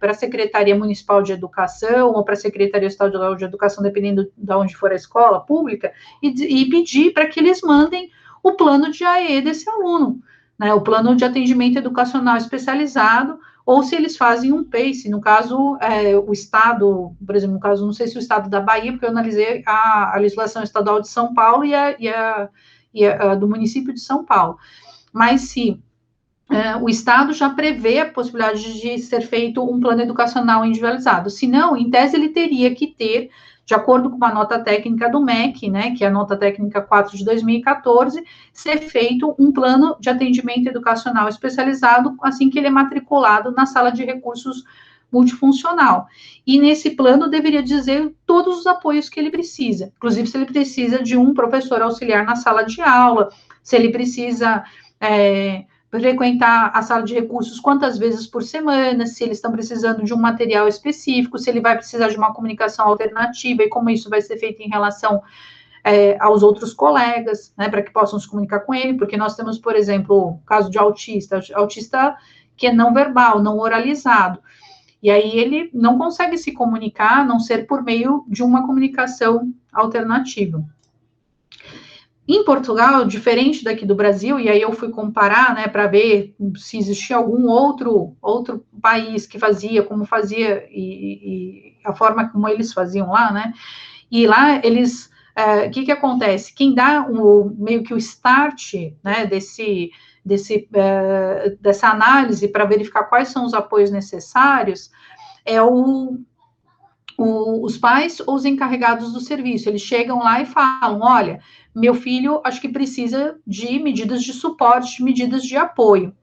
a Secretaria Municipal de Educação ou para a Secretaria Estadual de Educação, dependendo de onde for a escola pública, e pedir para que eles mandem o plano de AE desse aluno, né, o plano de atendimento educacional especializado, ou se eles fazem um PACE, no caso, o Estado, por exemplo, no caso, não sei se o Estado da Bahia, porque eu analisei a legislação estadual de São Paulo e a do município de São Paulo, mas se o Estado já prevê a possibilidade de ser feito um plano educacional individualizado, senão, em tese, ele teria que ter de acordo com uma nota técnica do MEC, né, que é a nota técnica 4 de 2014, ser feito um plano de atendimento educacional especializado assim que ele é matriculado na sala de recursos multifuncional. E nesse plano deveria dizer todos os apoios que ele precisa, inclusive se ele precisa de um professor auxiliar na sala de aula, se ele precisa frequentar a sala de recursos quantas vezes por semana, se eles estão precisando de um material específico, se ele vai precisar de uma comunicação alternativa e como isso vai ser feito em relação aos outros colegas, né, para que possam se comunicar com ele, porque nós temos, por exemplo, o caso de autista que é não verbal, não oralizado, e aí ele não consegue se comunicar, a não ser por meio de uma comunicação alternativa. Em Portugal, diferente daqui do Brasil, e aí eu fui comparar, né, para ver se existia algum outro país que fazia, como fazia, e a forma como eles faziam lá, né, e lá eles, o que acontece? Quem dá meio que o start, né, dessa análise para verificar quais são os apoios necessários, é os pais ou os encarregados do serviço. Eles chegam lá e falam, olha, meu filho acho que precisa de medidas de suporte, de medidas de apoio.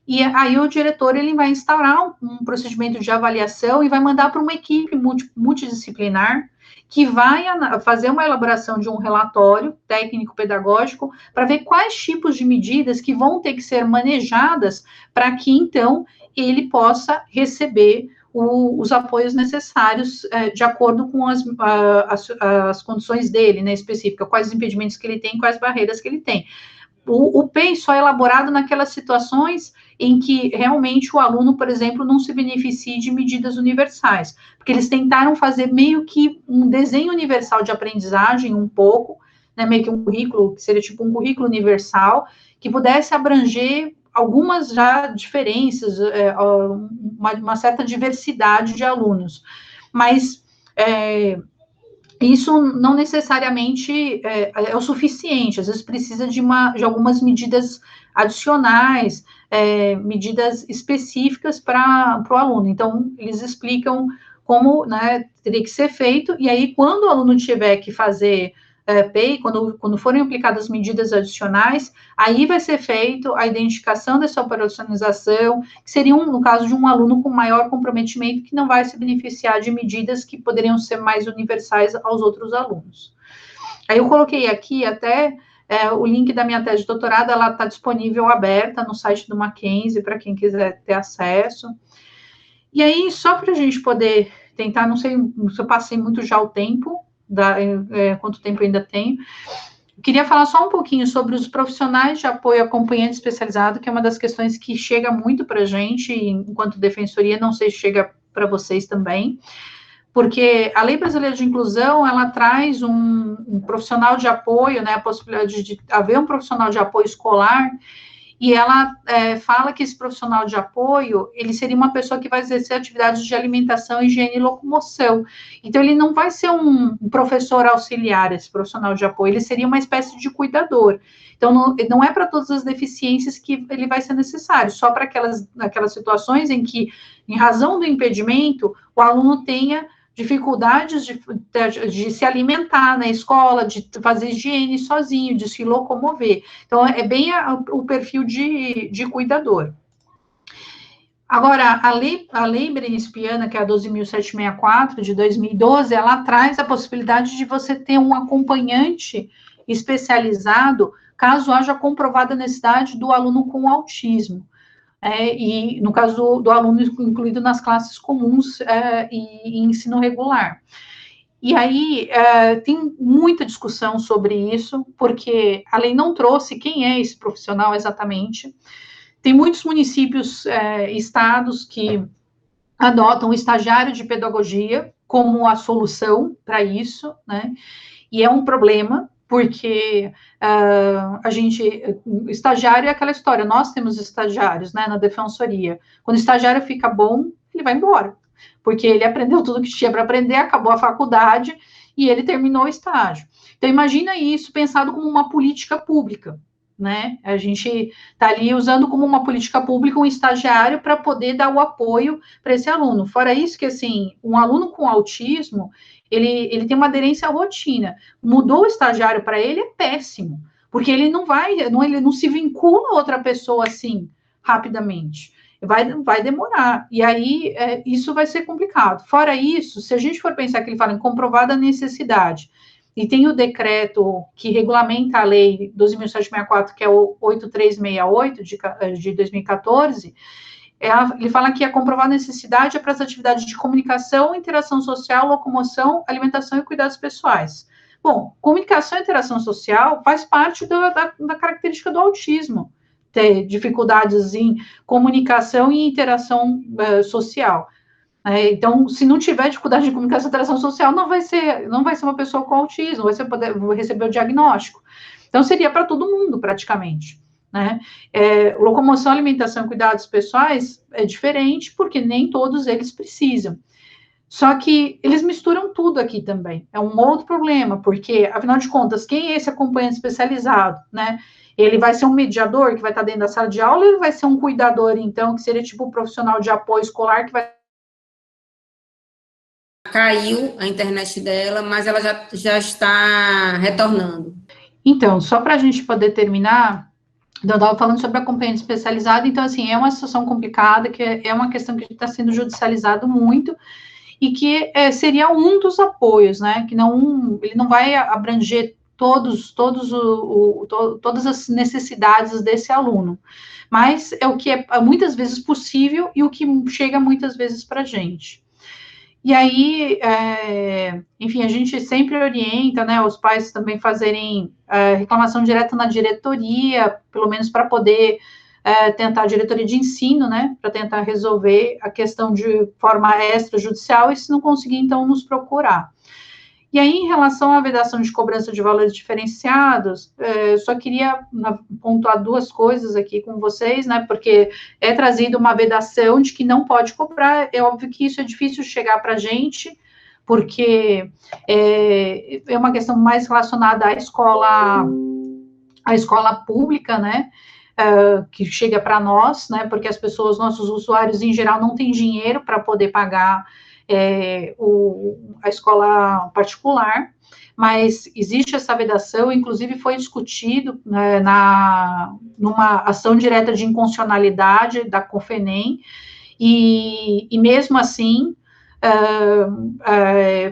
E aí o diretor ele vai instaurar um procedimento de avaliação e vai mandar para uma equipe multidisciplinar que vai fazer uma elaboração de um relatório técnico-pedagógico para ver quais tipos de medidas que vão ter que ser manejadas para que, então, ele possa receber os apoios necessários de acordo com as condições dele, né, específica, quais os impedimentos que ele tem, quais barreiras que ele tem. O PEI só é elaborado naquelas situações em que realmente o aluno, por exemplo, não se beneficie de medidas universais, porque eles tentaram fazer meio que um desenho universal de aprendizagem, um pouco, né, meio que um currículo, que seria tipo um currículo universal, que pudesse abranger algumas já diferenças, uma certa diversidade de alunos, mas isso não necessariamente é o suficiente, às vezes precisa de algumas medidas adicionais, medidas específicas para o aluno. Então, eles explicam como, né, teria que ser feito, e aí, quando o aluno tiver que fazer PEI, quando forem aplicadas medidas adicionais, aí vai ser feito a identificação dessa operacionalização, que seria, no caso de um aluno com maior comprometimento, que não vai se beneficiar de medidas que poderiam ser mais universais aos outros alunos. Aí eu coloquei aqui até o link da minha tese de doutorado, ela está disponível aberta no site do Mackenzie, para quem quiser ter acesso. E aí, só para a gente poder tentar, não sei se eu passei muito já o tempo, quanto tempo eu ainda tenho. Eu queria falar só um pouquinho sobre os profissionais de apoio acompanhante especializado, que é uma das questões que chega muito para a gente, enquanto defensoria, não sei se chega para vocês também, porque a Lei Brasileira de Inclusão, ela traz um profissional de apoio, né, a possibilidade de haver um profissional de apoio escolar, e ela fala que esse profissional de apoio, ele seria uma pessoa que vai exercer atividades de alimentação, higiene e locomoção. Então, ele não vai ser um professor auxiliar, esse profissional de apoio, ele seria uma espécie de cuidador. Então, não é para todas as deficiências que ele vai ser necessário, só para aquelas situações em que, em razão do impedimento, o aluno tenha dificuldades de se alimentar na escola, de fazer higiene sozinho, de se locomover. Então, é bem o perfil de cuidador. Agora, a lei Berenice-Piana, que é a 12.764, de 2012, ela traz a possibilidade de você ter um acompanhante especializado, caso haja comprovada necessidade do aluno com autismo. E no caso do aluno incluído nas classes comuns e ensino regular. E aí tem muita discussão sobre isso, porque a lei não trouxe quem é esse profissional exatamente. Tem muitos municípios e estados que adotam o estagiário de pedagogia como a solução para isso, né? E é um problema, porque estagiário é aquela história, nós temos estagiários, né, na defensoria, quando o estagiário fica bom, ele vai embora, porque ele aprendeu tudo que tinha para aprender, acabou a faculdade, e ele terminou o estágio. Então, imagina isso pensado como uma política pública, né? A gente está ali usando como uma política pública um estagiário para poder dar o apoio para esse aluno. Fora isso que, assim, um aluno com autismo, ele tem uma aderência à rotina. Mudou o estagiário para ele é péssimo, porque ele ele não se vincula a outra pessoa assim rapidamente. Vai demorar. E aí, isso vai ser complicado. Fora isso, se a gente for pensar que ele fala em comprovada necessidade, e tem o decreto que regulamenta a lei 12.764, que é o 8368 de 2014, ele fala que a comprovada necessidade é para as atividades de comunicação, interação social, locomoção, alimentação e cuidados pessoais. Bom, comunicação e interação social faz parte da característica do autismo, ter dificuldades em comunicação e interação social. Então, se não tiver dificuldade de comunicação e interação social, não vai ser uma pessoa com autismo, vai receber o diagnóstico. Então, seria para todo mundo, praticamente. Né? Locomoção, alimentação e cuidados pessoais é diferente, porque nem todos eles precisam. Só que eles misturam tudo aqui também. É um outro problema, porque, afinal de contas, quem é esse acompanhante especializado, né? Ele vai ser um mediador que vai estar dentro da sala de aula, ou ele vai ser um cuidador, então, que seria tipo um profissional de apoio escolar que vai... Caiu a internet dela, mas ela já está retornando. Então, só para a gente poder terminar, eu estava falando sobre acompanhante especializado, então, assim, é uma situação complicada, que é uma questão que está sendo judicializado muito, e que seria um dos apoios, né, que ele não vai abranger todas as necessidades desse aluno, mas é o que é muitas vezes possível e o que chega muitas vezes para a gente. E aí, enfim, a gente sempre orienta, né, os pais também fazerem reclamação direta na diretoria, pelo menos para poder tentar a diretoria de ensino, né, para tentar resolver a questão de forma extrajudicial, e se não conseguir, então, nos procurar. E aí, em relação à vedação de cobrança de valores diferenciados, só queria pontuar duas coisas aqui com vocês, né, porque é trazida uma vedação de que não pode cobrar, é óbvio que isso é difícil chegar para a gente, porque é uma questão mais relacionada à escola pública, né, que chega para nós, né, porque as pessoas, nossos usuários em geral, não têm dinheiro para poder pagar a escola particular, mas existe essa vedação, inclusive foi discutido, né, numa ação direta de inconstitucionalidade da CONFENEM, e mesmo assim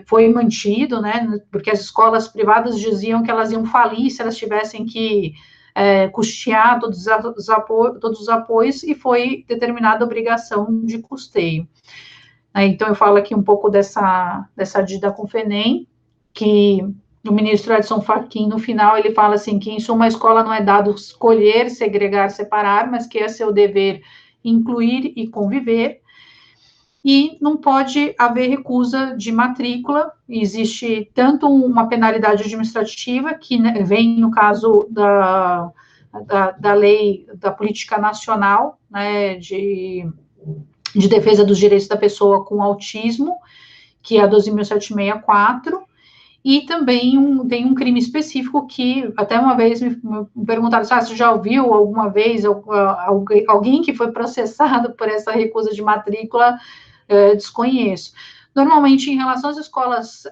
foi mantido, né, porque as escolas privadas diziam que elas iam falir se elas tivessem que custear todos os apoios, e foi determinada a obrigação de custeio. Então, eu falo aqui um pouco dessa da CONFENEM, que o ministro Edson Fachin, no final, ele fala assim, que em suma, a escola não é dado escolher, segregar, separar, mas que é seu dever incluir e conviver, e não pode haver recusa de matrícula, existe tanto uma penalidade administrativa, que vem no caso da lei, da política nacional, né, de defesa dos direitos da pessoa com autismo, que é a 12.764, e também tem um crime específico que, até uma vez me perguntaram, você já ouviu alguma vez alguém que foi processado por essa recusa de matrícula? Desconheço. Normalmente, em relação às escolas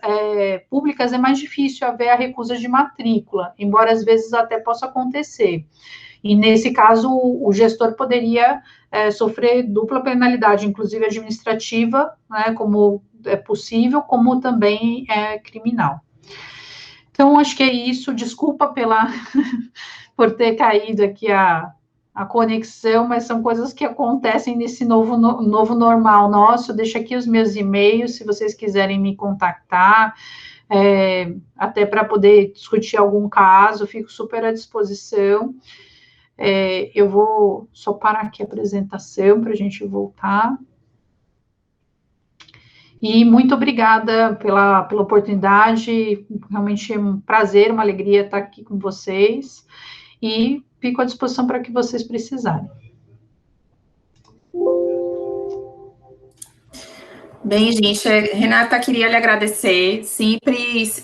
públicas, é mais difícil haver a recusa de matrícula, embora às vezes até possa acontecer. E, nesse caso, o gestor poderia sofrer dupla penalidade, inclusive administrativa, né, como é possível, como também criminal. Então, acho que é isso. Desculpa por ter caído aqui a conexão, mas são coisas que acontecem nesse novo normal nosso. Deixo aqui os meus e-mails, se vocês quiserem me contactar, até para poder discutir algum caso, fico super à disposição. Eu vou só parar aqui a apresentação para a gente voltar. E muito obrigada pela oportunidade, realmente é um prazer, uma alegria estar aqui com vocês, e fico à disposição para o que vocês precisarem. Bem, gente, Renata, queria lhe agradecer,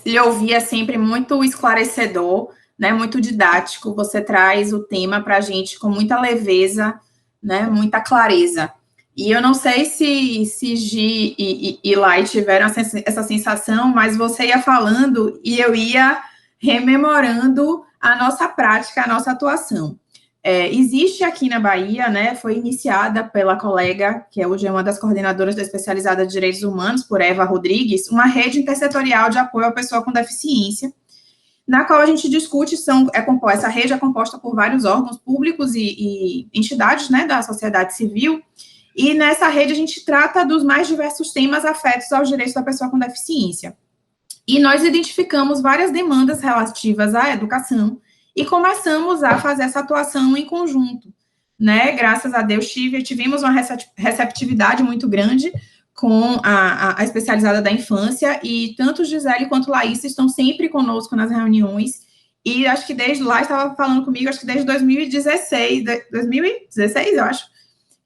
lhe ouvir é sempre muito esclarecedor, né, muito didático, você traz o tema para a gente com muita leveza, né, muita clareza. E eu não sei se Gi e Lai tiveram essa sensação, mas você ia falando e eu ia rememorando a nossa prática, a nossa atuação. Existe aqui na Bahia, né, foi iniciada pela colega, que hoje é uma das coordenadoras da especializada de Direitos Humanos, por Eva Rodrigues, uma rede intersetorial de apoio à pessoa com deficiência, na qual a gente discute, essa rede é composta por vários órgãos públicos e entidades, né, da sociedade civil, e nessa rede a gente trata dos mais diversos temas afetos aos direitos da pessoa com deficiência. E nós identificamos várias demandas relativas à educação e começamos a fazer essa atuação em conjunto, né? Graças a Deus tivemos uma receptividade muito grande com a especializada da infância, e tanto Gisele quanto Laís estão sempre conosco nas reuniões, e acho que desde lá, estava falando comigo, acho que desde 2016, eu acho,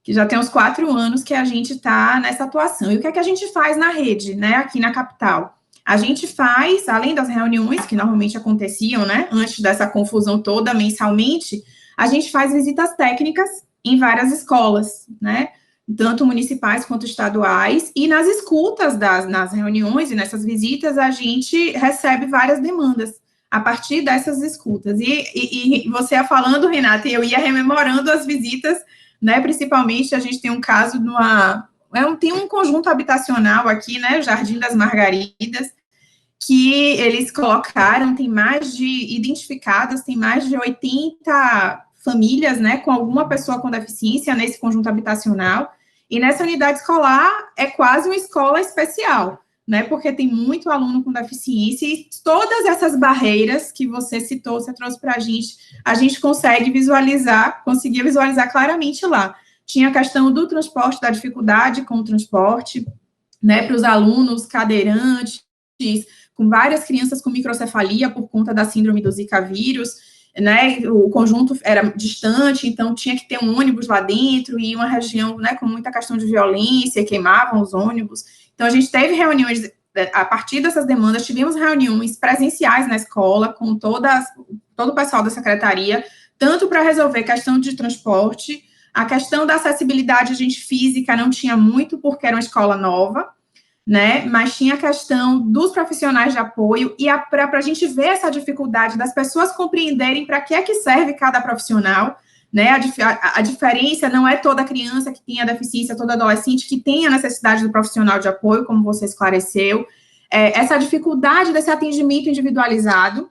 que já tem uns 4 anos que a gente está nessa atuação. E o que é que a gente faz na rede, né, aqui na capital? A gente faz, além das reuniões que normalmente aconteciam, né, antes dessa confusão toda, mensalmente, a gente faz visitas técnicas em várias escolas, né, tanto municipais quanto estaduais, e nas escutas nas reuniões e nessas visitas, a gente recebe várias demandas a partir dessas escutas. E você ia falando, Renata, e eu ia rememorando as visitas, né, principalmente a gente tem um caso tem um conjunto habitacional aqui, né, Jardim das Margaridas, que eles colocaram, tem mais de 80 famílias, né, com alguma pessoa com deficiência nesse conjunto habitacional, e nessa unidade escolar é quase uma escola especial, né, porque tem muito aluno com deficiência, e todas essas barreiras que você citou, você trouxe para a gente conseguia visualizar claramente lá. Tinha a questão do transporte, da dificuldade com o transporte, né, para os alunos cadeirantes, com várias crianças com microcefalia por conta da síndrome do Zika vírus, né, o conjunto era distante, então tinha que ter um ônibus lá dentro, e uma região, né, com muita questão de violência, queimavam os ônibus. Então, a gente teve reuniões, a partir dessas demandas, tivemos reuniões presenciais na escola, com todo o pessoal da secretaria, tanto para resolver questão de transporte, a questão da acessibilidade, a gente física não tinha muito, porque era uma escola nova, né, mas tinha a questão dos profissionais de apoio, e para a gente ver essa dificuldade das pessoas compreenderem para que é que serve cada profissional, né, a diferença não é toda criança que tem a deficiência, todo adolescente que tem a necessidade do profissional de apoio, como você esclareceu, essa dificuldade desse atendimento individualizado,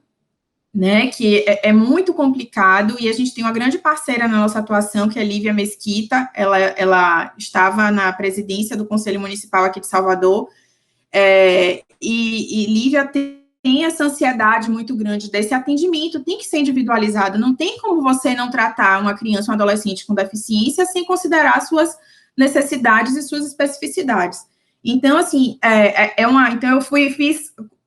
né, que é muito complicado, e a gente tem uma grande parceira na nossa atuação, que é Lívia Mesquita, ela estava na presidência do Conselho Municipal aqui de Salvador, e Lívia tem essa ansiedade muito grande desse atendimento, tem que ser individualizado, não tem como você não tratar uma criança, um adolescente com deficiência, sem considerar suas necessidades e suas especificidades. Então, assim, então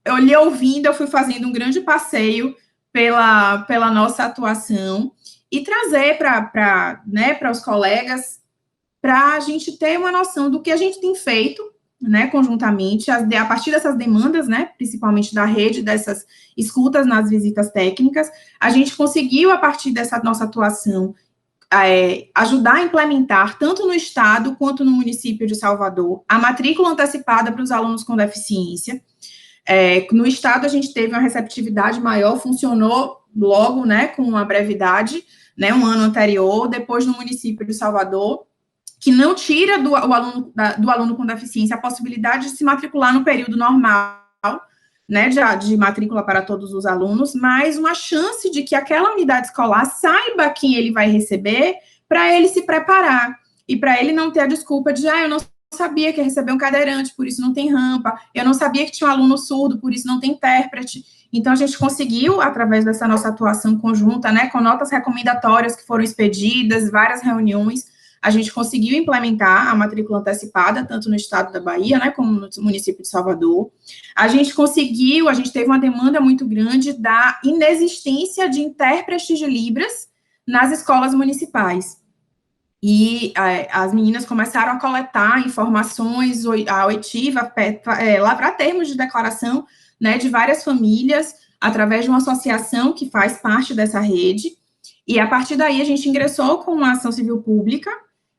eu lhe ouvindo, eu fui fazendo um grande passeio pela nossa atuação, e trazer para os colegas, para a gente ter uma noção do que a gente tem feito, né, conjuntamente, a partir dessas demandas, né, principalmente da rede, dessas escutas nas visitas técnicas, a gente conseguiu, a partir dessa nossa atuação, ajudar a implementar, tanto no estado quanto no município de Salvador, a matrícula antecipada para os alunos com deficiência. No estado, a gente teve uma receptividade maior, funcionou logo, né, com uma brevidade, né, um ano anterior. Depois, no município de Salvador, que não tira do aluno com deficiência a possibilidade de se matricular no período normal, né, de matrícula para todos os alunos, mas uma chance de que aquela unidade escolar saiba quem ele vai receber, para ele se preparar, e para ele não ter a desculpa de, eu não sabia que ia receber um cadeirante, por isso não tem rampa, eu não sabia que tinha um aluno surdo, por isso não tem intérprete. Então, a gente conseguiu, através dessa nossa atuação conjunta, né, com notas recomendatórias que foram expedidas, várias reuniões, a gente conseguiu implementar a matrícula antecipada, tanto no estado da Bahia, né, como no município de Salvador. A gente teve uma demanda muito grande da inexistência de intérpretes de Libras nas escolas municipais. E as meninas começaram a coletar informações, a oitiva, lavrar termos de declaração, né, de várias famílias, através de uma associação que faz parte dessa rede, e a partir daí a gente ingressou com uma ação civil pública,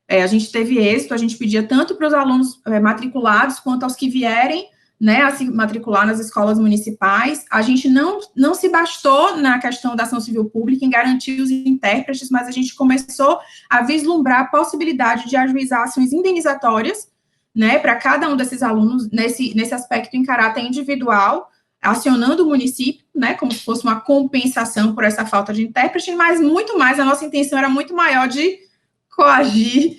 a gente teve êxito, a gente pedia tanto para os alunos matriculados, quanto aos que vierem, né, a se matricular nas escolas municipais. A gente não se bastou na questão da ação civil pública em garantir os intérpretes, mas a gente começou a vislumbrar a possibilidade de ajuizar ações indenizatórias, né, para cada um desses alunos, nesse aspecto em caráter individual, acionando o município, né, como se fosse uma compensação por essa falta de intérprete, mas muito mais, a nossa intenção era muito maior de coagir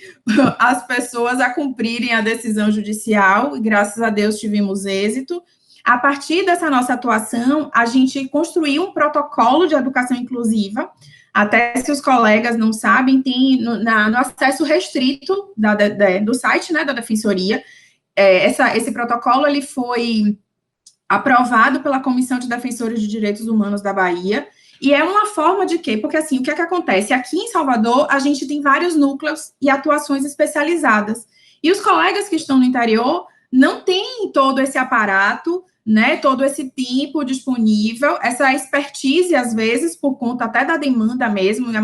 as pessoas a cumprirem a decisão judicial, e graças a Deus tivemos êxito. A partir dessa nossa atuação, a gente construiu um protocolo de educação inclusiva, até se os colegas não sabem, tem no acesso restrito do site, né, da Defensoria, esse protocolo, ele foi aprovado pela Comissão de Defensores de Direitos Humanos da Bahia, e é uma forma de quê? Porque, assim, o que é que acontece? Aqui em Salvador, a gente tem vários núcleos e atuações especializadas. E os colegas que estão no interior não têm todo esse aparato, né, todo esse tempo disponível, essa expertise, às vezes, por conta até da demanda mesmo, é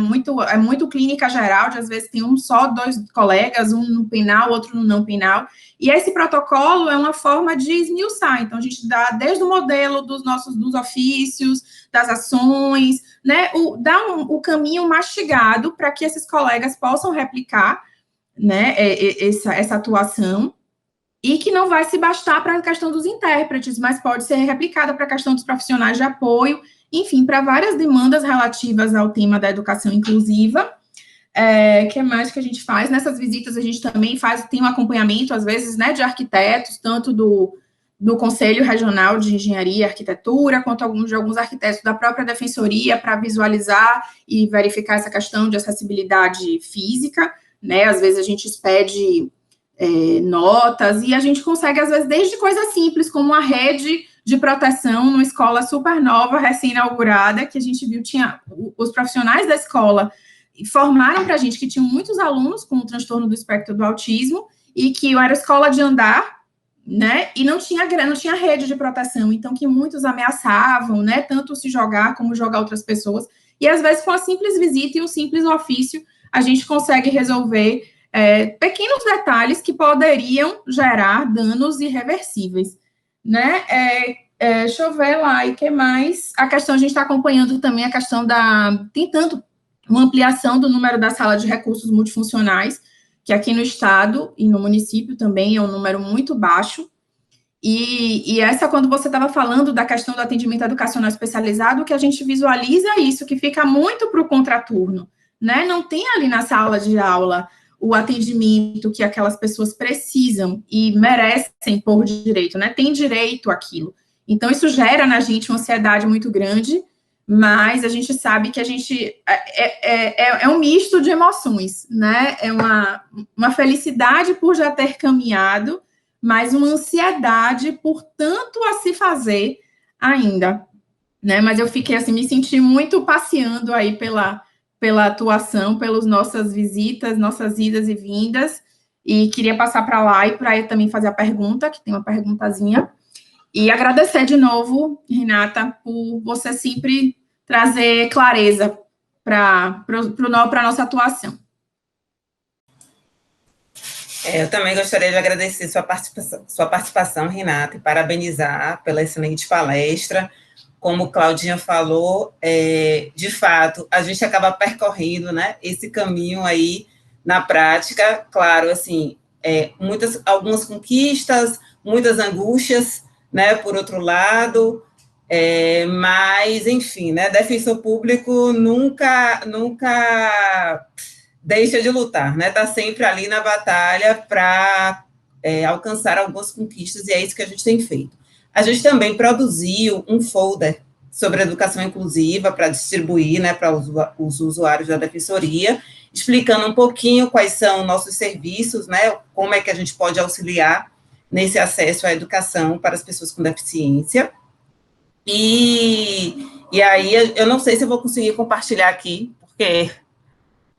muito clínica geral, de às vezes tem dois colegas, um no penal, outro no não penal, e esse protocolo é uma forma de esmiuçar, então a gente dá desde o modelo dos ofícios, das ações, né, dá o caminho mastigado para que esses colegas possam replicar, né, essa atuação, e que não vai se bastar para a questão dos intérpretes, mas pode ser replicada para a questão dos profissionais de apoio, enfim, para várias demandas relativas ao tema da educação inclusiva. Que mais que a gente faz? Nessas visitas a gente também tem um acompanhamento, às vezes, né, de arquitetos, tanto do Conselho Regional de Engenharia e Arquitetura, quanto de alguns arquitetos da própria Defensoria, para visualizar e verificar essa questão de acessibilidade física, né, às vezes a gente expede notas, e a gente consegue, às vezes, desde coisas simples, como uma rede de proteção numa escola super nova, recém-inaugurada, que a gente viu, os profissionais da escola informaram para a gente que tinham muitos alunos com o transtorno do espectro do autismo, e que era escola de andar, né, e não tinha rede de proteção, então que muitos ameaçavam, né, tanto se jogar como jogar outras pessoas, e às vezes com a simples visita e um simples ofício, a gente consegue resolver pequenos detalhes que poderiam gerar danos irreversíveis, né? Deixa eu ver lá, e o que mais? A questão, a gente está acompanhando também a questão tem tanto uma ampliação do número da sala de recursos multifuncionais, que aqui no estado e no município também é um número muito baixo, e essa, quando você estava falando da questão do atendimento educacional especializado, que a gente visualiza isso, que fica muito para o contraturno, né? Não tem ali na sala de aula o atendimento que aquelas pessoas precisam e merecem por direito, né? Tem direito àquilo. Então, isso gera na gente uma ansiedade muito grande, mas a gente sabe que a gente é um misto de emoções, né? É uma felicidade por já ter caminhado, mas uma ansiedade por tanto a se fazer ainda, né? Mas eu fiquei assim, me senti muito passeando aí pela atuação, pelas nossas visitas, nossas idas e vindas, e queria passar para lá e para também fazer a pergunta, que tem uma perguntazinha, e agradecer de novo, Renata, por você sempre trazer clareza para a nossa atuação. Eu também gostaria de agradecer sua participação, Renata, e parabenizar pela excelente palestra. Como Claudinha falou, de fato, a gente acaba percorrendo, né, esse caminho aí na prática, claro, assim, algumas conquistas, muitas angústias, né, por outro lado, mas, enfim, né, defensor público nunca deixa de lutar, né, está sempre ali na batalha para alcançar algumas conquistas, e é isso que a gente tem feito. A gente também produziu um folder sobre educação inclusiva para distribuir, né, para os usuários da Defensoria, explicando um pouquinho quais são nossos serviços, né, como é que a gente pode auxiliar nesse acesso à educação para as pessoas com deficiência. E aí, eu não sei se eu vou conseguir compartilhar aqui, porque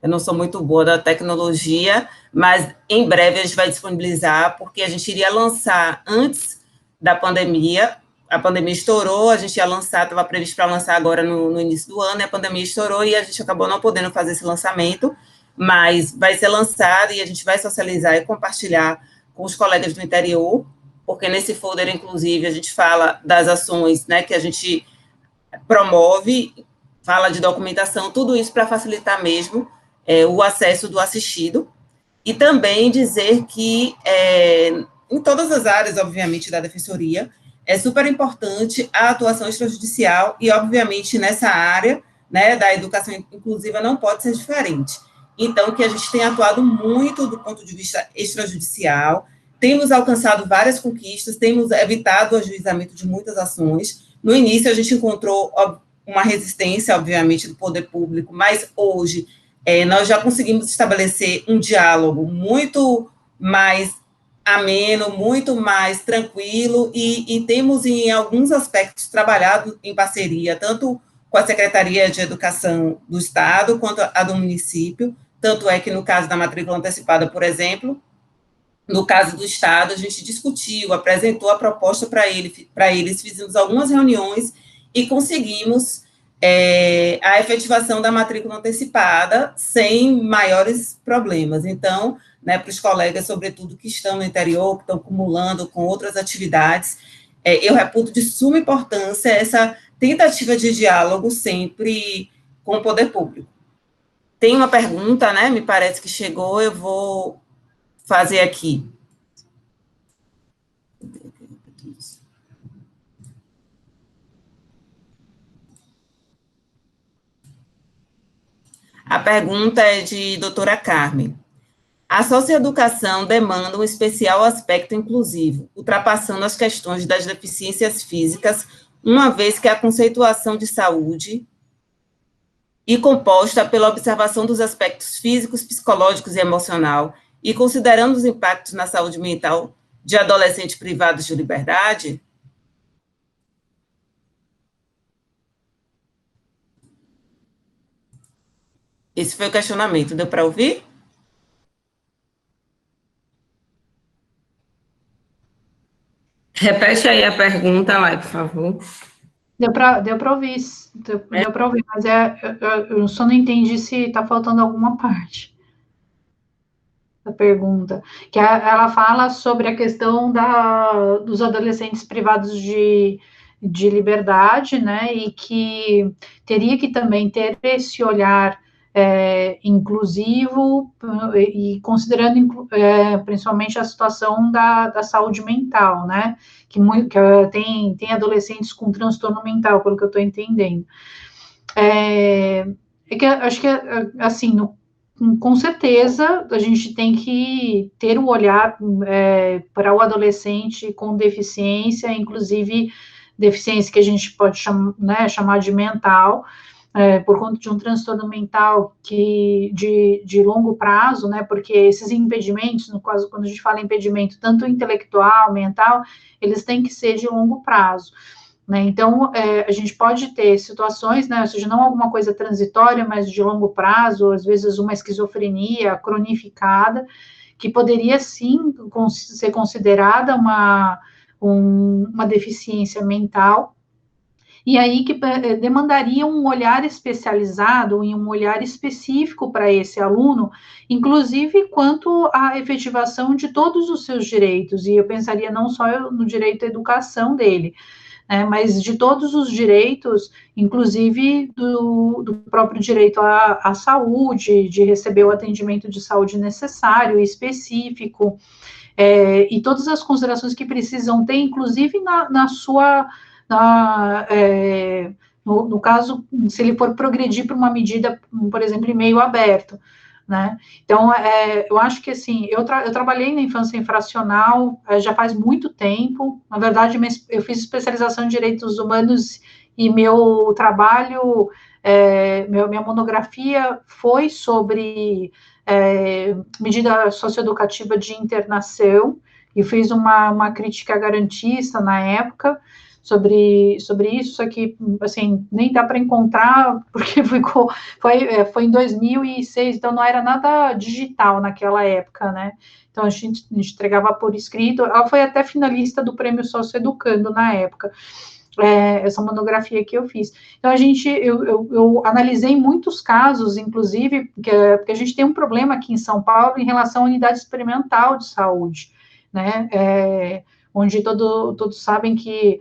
eu não sou muito boa da tecnologia, mas em breve a gente vai disponibilizar, porque a gente iria lançar antes da pandemia a pandemia estourou, a gente ia lançar, estava previsto para lançar agora no início do ano, e a pandemia estourou e a gente acabou não podendo fazer esse lançamento, mas vai ser lançado e a gente vai socializar e compartilhar com os colegas do interior, porque nesse folder, inclusive, a gente fala das ações, né, que a gente promove, fala de documentação, tudo isso para facilitar mesmo o acesso do assistido, e também dizer que em todas as áreas, obviamente, da defensoria, é super importante a atuação extrajudicial e, obviamente, nessa área, né, da educação inclusiva não pode ser diferente. Então, que a gente tem atuado muito do ponto de vista extrajudicial, temos alcançado várias conquistas, temos evitado o ajuizamento de muitas ações. No início, a gente encontrou uma resistência, obviamente, do poder público, mas hoje nós já conseguimos estabelecer um diálogo muito mais ameno, muito mais tranquilo, e temos, em alguns aspectos, trabalhado em parceria, tanto com a Secretaria de Educação do Estado, quanto a do município, tanto é que, no caso da matrícula antecipada, por exemplo, no caso do Estado, a gente discutiu, apresentou a proposta para eles, fizemos algumas reuniões e conseguimos a efetivação da matrícula antecipada sem maiores problemas. Então, né, para os colegas, sobretudo, que estão no interior, que estão acumulando com outras atividades, eu reputo de suma importância essa tentativa de diálogo sempre com o poder público. Tem uma pergunta, né, me parece que chegou, eu vou fazer aqui. A pergunta é de doutora Carmen. A socioeducação demanda um especial aspecto inclusivo, ultrapassando as questões das deficiências físicas, uma vez que a conceituação de saúde é composta pela observação dos aspectos físicos, psicológicos e emocional, e considerando os impactos na saúde mental de adolescentes privados de liberdade? Esse foi o questionamento. Deu para ouvir? Repete aí a pergunta, Lai, por favor. Deu para ouvir, deu para ouvir, mas eu só não entendi se está faltando alguma parte da pergunta. Que ela fala sobre a questão dos adolescentes privados de liberdade, né, e que teria que também ter esse olhar inclusivo e considerando principalmente a situação da saúde mental, né, que tem adolescentes com transtorno mental, pelo que eu estou entendendo. Que acho que, assim, com certeza, a gente tem que ter o olhar para o adolescente com deficiência, inclusive deficiência que a gente pode chamar de mental, por conta de um transtorno mental de longo prazo, né, porque esses impedimentos, no caso, quando a gente fala impedimento, tanto intelectual, mental, eles têm que ser de longo prazo, né, então, a gente pode ter situações, né, ou seja, não alguma coisa transitória, mas de longo prazo, às vezes uma esquizofrenia cronificada, que poderia, sim, ser considerada uma deficiência mental, e aí que demandaria um olhar especializado e um olhar específico para esse aluno, inclusive quanto à efetivação de todos os seus direitos, e eu pensaria não só no direito à educação dele, mas de todos os direitos, inclusive do próprio direito à saúde, de receber o atendimento de saúde necessário e específico, e todas as considerações que precisam ter, inclusive no caso, se ele for progredir para uma medida, por exemplo, em meio aberto, né? Então, eu acho que, assim, eu trabalhei na infância infracional já faz muito tempo, na verdade, eu fiz especialização em direitos humanos e meu trabalho, minha monografia foi sobre medida socioeducativa de internação, e fiz uma crítica garantista na época, sobre isso, só que, assim, nem dá para encontrar, porque foi em 2006, então não era nada digital naquela época, né? Então, a gente entregava por escrito. Ela foi até finalista do Prêmio Socioeducando na época, essa monografia que eu fiz. Então, eu analisei muitos casos, inclusive, porque a gente tem um problema aqui em São Paulo em relação à unidade experimental de saúde, né? Onde todos sabem que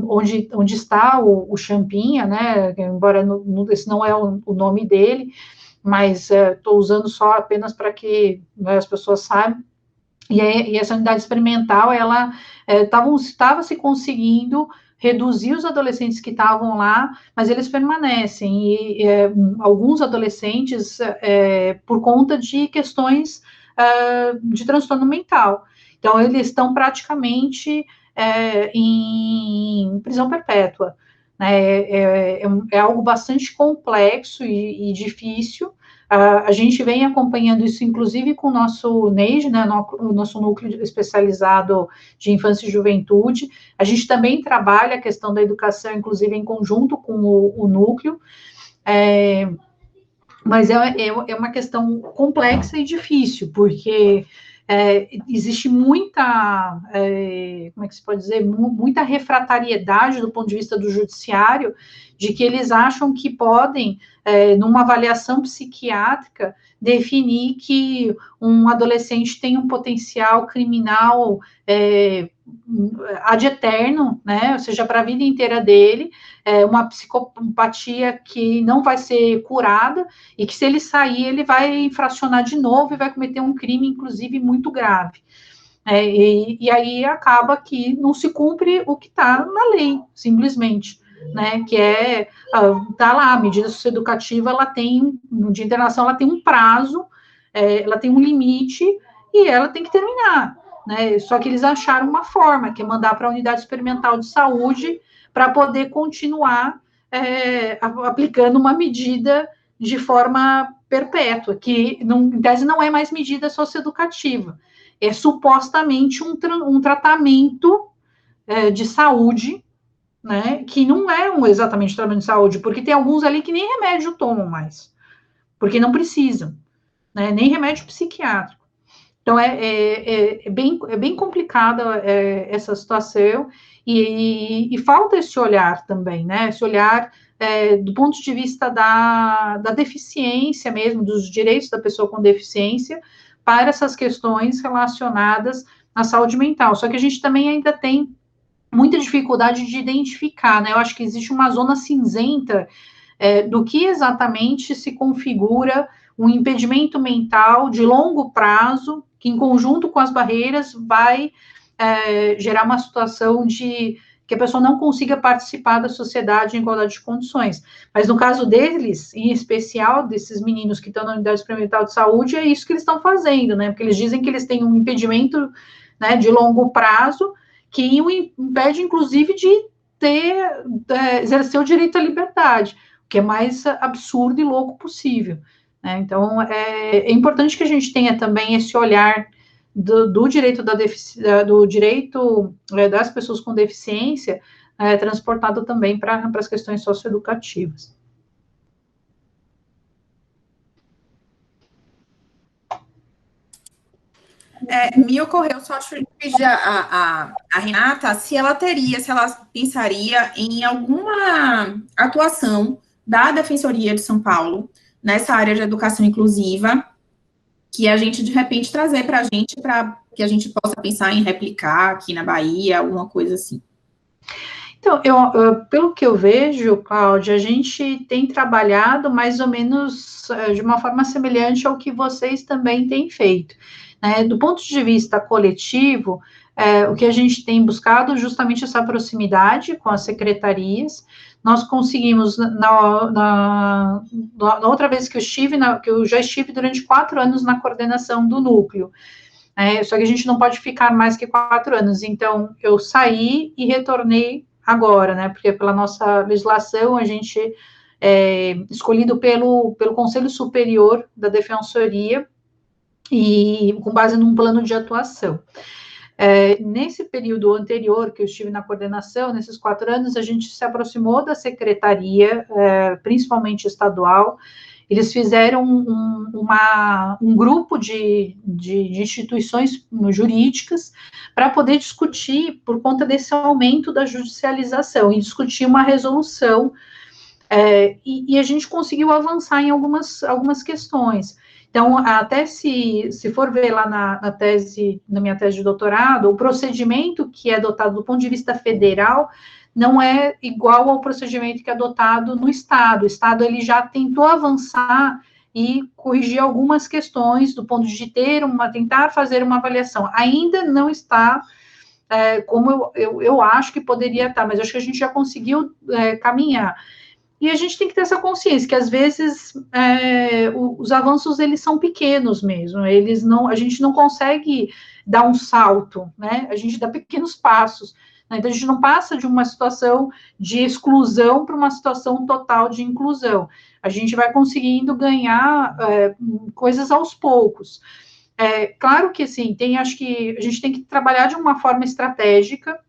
onde está o Champinha, né? Embora esse não é o nome dele, mas estou usando só apenas para que, né, as pessoas saibam. E essa unidade experimental, ela estava se conseguindo reduzir os adolescentes que estavam lá, mas eles permanecem, e alguns adolescentes, por conta de questões de transtorno mental. Então, eles estão praticamente em prisão perpétua, né? É algo bastante complexo e difícil. A gente vem acompanhando isso, inclusive, com o nosso NEIJ, né, o nosso núcleo especializado de infância e juventude. A gente também trabalha a questão da educação, inclusive, em conjunto com o núcleo, mas é uma questão complexa e difícil, porque existe muita, como é que se pode dizer, muita refratariedade do ponto de vista do judiciário, de que eles acham que podem, numa avaliação psiquiátrica, definir que um adolescente tem um potencial criminal ad eterno, né, ou seja, para a vida inteira dele, uma psicopatia que não vai ser curada, e que se ele sair, ele vai infracionar de novo e vai cometer um crime, inclusive, muito grave. E aí acaba que não se cumpre o que está na lei, simplesmente, né, que tá lá, a medida socioeducativa, no Dia Internacional, ela tem um prazo, ela tem um limite, e ela tem que terminar, né, só que eles acharam uma forma, que é mandar para a unidade experimental de saúde, para poder continuar aplicando uma medida de forma perpétua, que, em tese, não é mais medida socioeducativa, é supostamente um tratamento de saúde, né, que não é exatamente tratamento de saúde, porque tem alguns ali que nem remédio tomam mais, porque não precisam, né, nem remédio psiquiátrico. Então, é bem complicada essa situação, e falta esse olhar também, né, esse olhar do ponto de vista da deficiência mesmo, dos direitos da pessoa com deficiência, para essas questões relacionadas à saúde mental. Só que a gente também ainda tem muita dificuldade de identificar, né? Eu acho que existe uma zona cinzenta do que exatamente se configura um impedimento mental de longo prazo, que em conjunto com as barreiras vai gerar uma situação de que a pessoa não consiga participar da sociedade em igualdade de condições. Mas no caso deles, em especial, desses meninos que estão na unidade experimental de saúde, é isso que eles estão fazendo, né? Porque eles dizem que eles têm um impedimento, né, de longo prazo, que o impede, inclusive, de exercer o direito à liberdade, o que é mais absurdo e louco possível, né? Então, é importante que a gente tenha também esse olhar do direito das pessoas com deficiência transportado também para as questões socioeducativas. Me ocorreu só pedir a Renata se ela pensaria em alguma atuação da Defensoria de São Paulo nessa área de educação inclusiva, que a gente, de repente, trazer para a gente, para que a gente possa pensar em replicar aqui na Bahia, alguma coisa assim. Então, pelo que eu vejo, Cláudia, a gente tem trabalhado mais ou menos de uma forma semelhante ao que vocês também têm feito, né? Do ponto de vista coletivo, o que a gente tem buscado é justamente essa proximidade com as secretarias. Nós conseguimos, na outra vez que eu estive, que eu já estive durante 4 anos na coordenação do núcleo, só que a gente não pode ficar mais que 4 anos, então eu saí e retornei agora, né, porque pela nossa legislação a gente é escolhido pelo Conselho Superior da Defensoria, e com base num plano de atuação. Nesse período anterior que eu estive na coordenação, nesses 4 anos, a gente se aproximou da secretaria, principalmente estadual. Eles fizeram um grupo de instituições jurídicas para poder discutir, por conta desse aumento da judicialização, e discutir uma resolução, e a gente conseguiu avançar em algumas questões. Então, até se for ver lá na minha tese de doutorado, o procedimento que é adotado do ponto de vista federal não é igual ao procedimento que é adotado no Estado. O Estado, ele já tentou avançar e corrigir algumas questões do ponto de tentar fazer uma avaliação. Ainda não está como eu acho que poderia estar, mas acho que a gente já conseguiu caminhar. E a gente tem que ter essa consciência que, às vezes, os avanços, eles são pequenos mesmo, a gente não consegue dar um salto, né? A gente dá pequenos passos, né? Então, a gente não passa de uma situação de exclusão para uma situação total de inclusão. A gente vai conseguindo ganhar coisas aos poucos. Claro que, assim, acho que a gente tem que trabalhar de uma forma estratégica.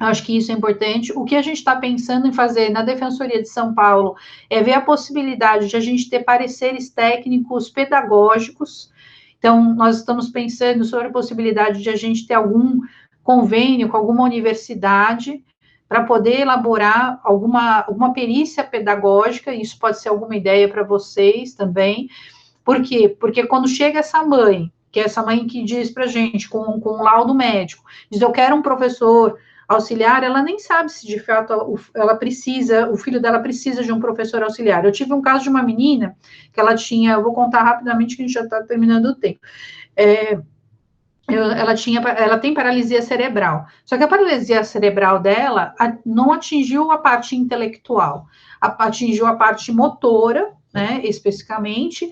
Acho que isso é importante. O que a gente está pensando em fazer na Defensoria de São Paulo é ver a possibilidade de a gente ter pareceres técnicos pedagógicos. Então, nós estamos pensando sobre a possibilidade de a gente ter algum convênio com alguma universidade para poder elaborar alguma perícia pedagógica. Isso pode ser alguma ideia para vocês também. Por quê? Porque quando chega essa mãe, que é essa mãe que diz para a gente, com um laudo médico, diz, eu quero um professor auxiliar, ela nem sabe se de fato o filho dela precisa de um professor auxiliar. Eu tive um caso de uma menina que ela tinha, eu vou contar rapidamente que a gente já está terminando o tempo. Ela tem paralisia cerebral, só que a paralisia cerebral dela não atingiu a parte intelectual, atingiu a parte motora, né, especificamente,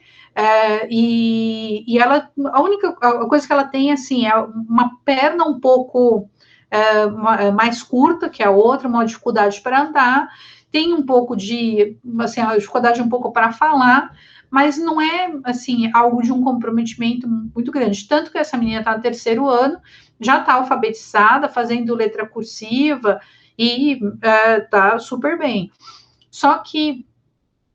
e ela, a única coisa que ela tem, assim, é uma perna um pouco mais curta que a outra, uma dificuldade para andar, tem um pouco de, assim, a dificuldade um pouco para falar, mas não é, assim, algo de um comprometimento muito grande. Tanto que essa menina está no 3º ano, já está alfabetizada, fazendo letra cursiva, e está super bem. Só que,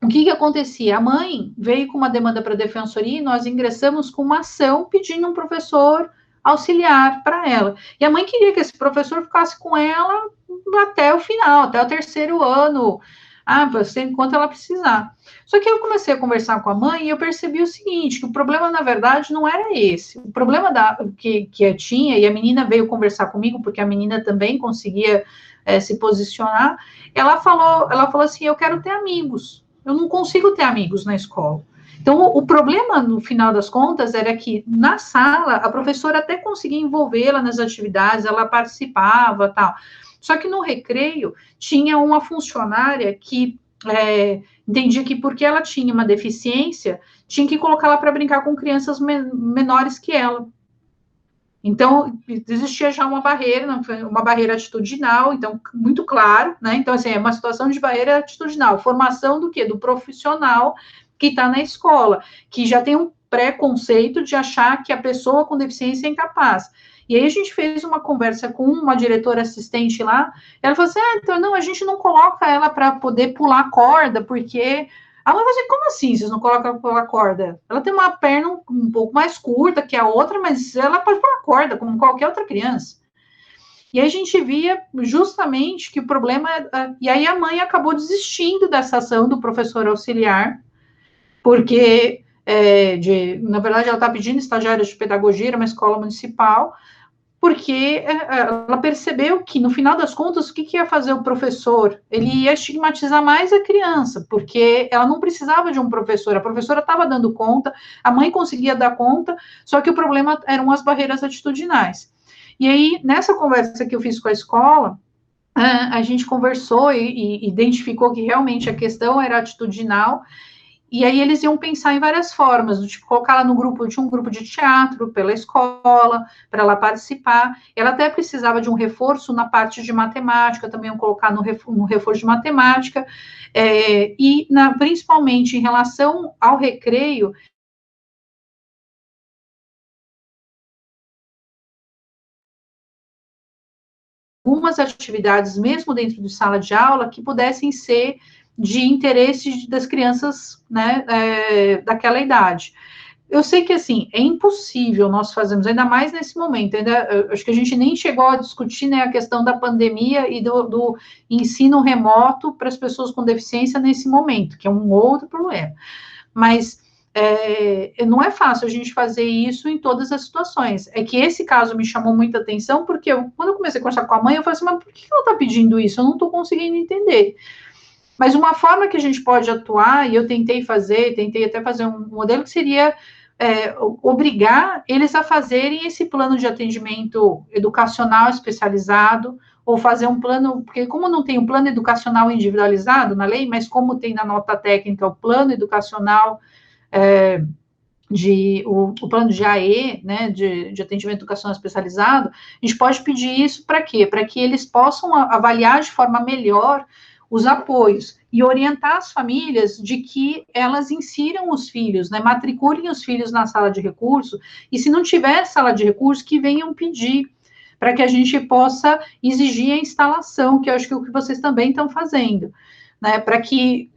o que acontecia? A mãe veio com uma demanda para a defensoria e nós ingressamos com uma ação pedindo um professor auxiliar para ela. E a mãe queria que esse professor ficasse com ela até o final, até o 3º ano, enquanto ela precisar. Só que eu comecei a conversar com a mãe e eu percebi o seguinte, que o problema, na verdade, não era esse. O problema que eu tinha, e a menina veio conversar comigo, porque a menina também conseguia se posicionar, ela falou assim, eu quero ter amigos. Eu não consigo ter amigos na escola. Então, o problema, no final das contas, era que, na sala, a professora até conseguia envolvê-la nas atividades, ela participava, tal. Só que no recreio, tinha uma funcionária que entendia que, porque ela tinha uma deficiência, tinha que colocá-la para brincar com crianças menores que ela. Então, existia já uma barreira atitudinal, então, muito claro, né? Então, assim, é uma situação de barreira atitudinal. Formação do quê? Do profissional que está na escola, que já tem um preconceito de achar que a pessoa com deficiência é incapaz. E aí a gente fez uma conversa com uma diretora assistente lá, ela falou assim, então, não, a gente não coloca ela para poder pular corda, porque... A mãe falou assim, como assim vocês não colocam pela corda? Ela tem uma perna um pouco mais curta que a outra, mas ela pode pular corda, como qualquer outra criança. E aí a gente via justamente que o problema... E aí a mãe acabou desistindo dessa ação do professor auxiliar, porque, na verdade, ela está pedindo estagiários de pedagogia, era uma escola municipal, porque ela percebeu que, no final das contas, o que ia fazer o professor? Ele ia estigmatizar mais a criança, porque ela não precisava de um professor, a professora estava dando conta, a mãe conseguia dar conta, só que o problema eram as barreiras atitudinais. E aí, nessa conversa que eu fiz com a escola, a gente conversou e identificou que realmente a questão era atitudinal. E aí eles iam pensar em várias formas, do tipo, colocar ela tinha um grupo de teatro pela escola, para ela participar. Ela até precisava de um reforço na parte de matemática, também iam colocar no reforço de matemática, principalmente em relação ao recreio, algumas atividades, mesmo dentro de sala de aula, que pudessem ser de interesse das crianças, né, daquela idade. Eu sei que, assim, é impossível nós fazermos, ainda mais nesse momento, acho que a gente nem chegou a discutir, né, a questão da pandemia e do ensino remoto para as pessoas com deficiência nesse momento, que é um outro problema. Mas não é fácil a gente fazer isso em todas as situações. É que esse caso me chamou muita atenção, porque quando eu comecei a conversar com a mãe, eu falei assim, mas por que ela está pedindo isso? Eu não estou conseguindo entender. Mas uma forma que a gente pode atuar, e eu tentei até fazer um modelo que seria obrigar eles a fazerem esse plano de atendimento educacional especializado, ou fazer um plano, porque como não tem um plano educacional individualizado na lei, mas como tem na nota técnica o plano educacional, o plano de AE, né, de atendimento educacional especializado, a gente pode pedir isso para quê? Para que eles possam avaliar de forma melhor os apoios e orientar as famílias de que elas insiram os filhos, né, matriculem os filhos na sala de recurso, e se não tiver sala de recurso, que venham pedir, para que a gente possa exigir a instalação, que eu acho que é o que vocês também estão fazendo, né, para que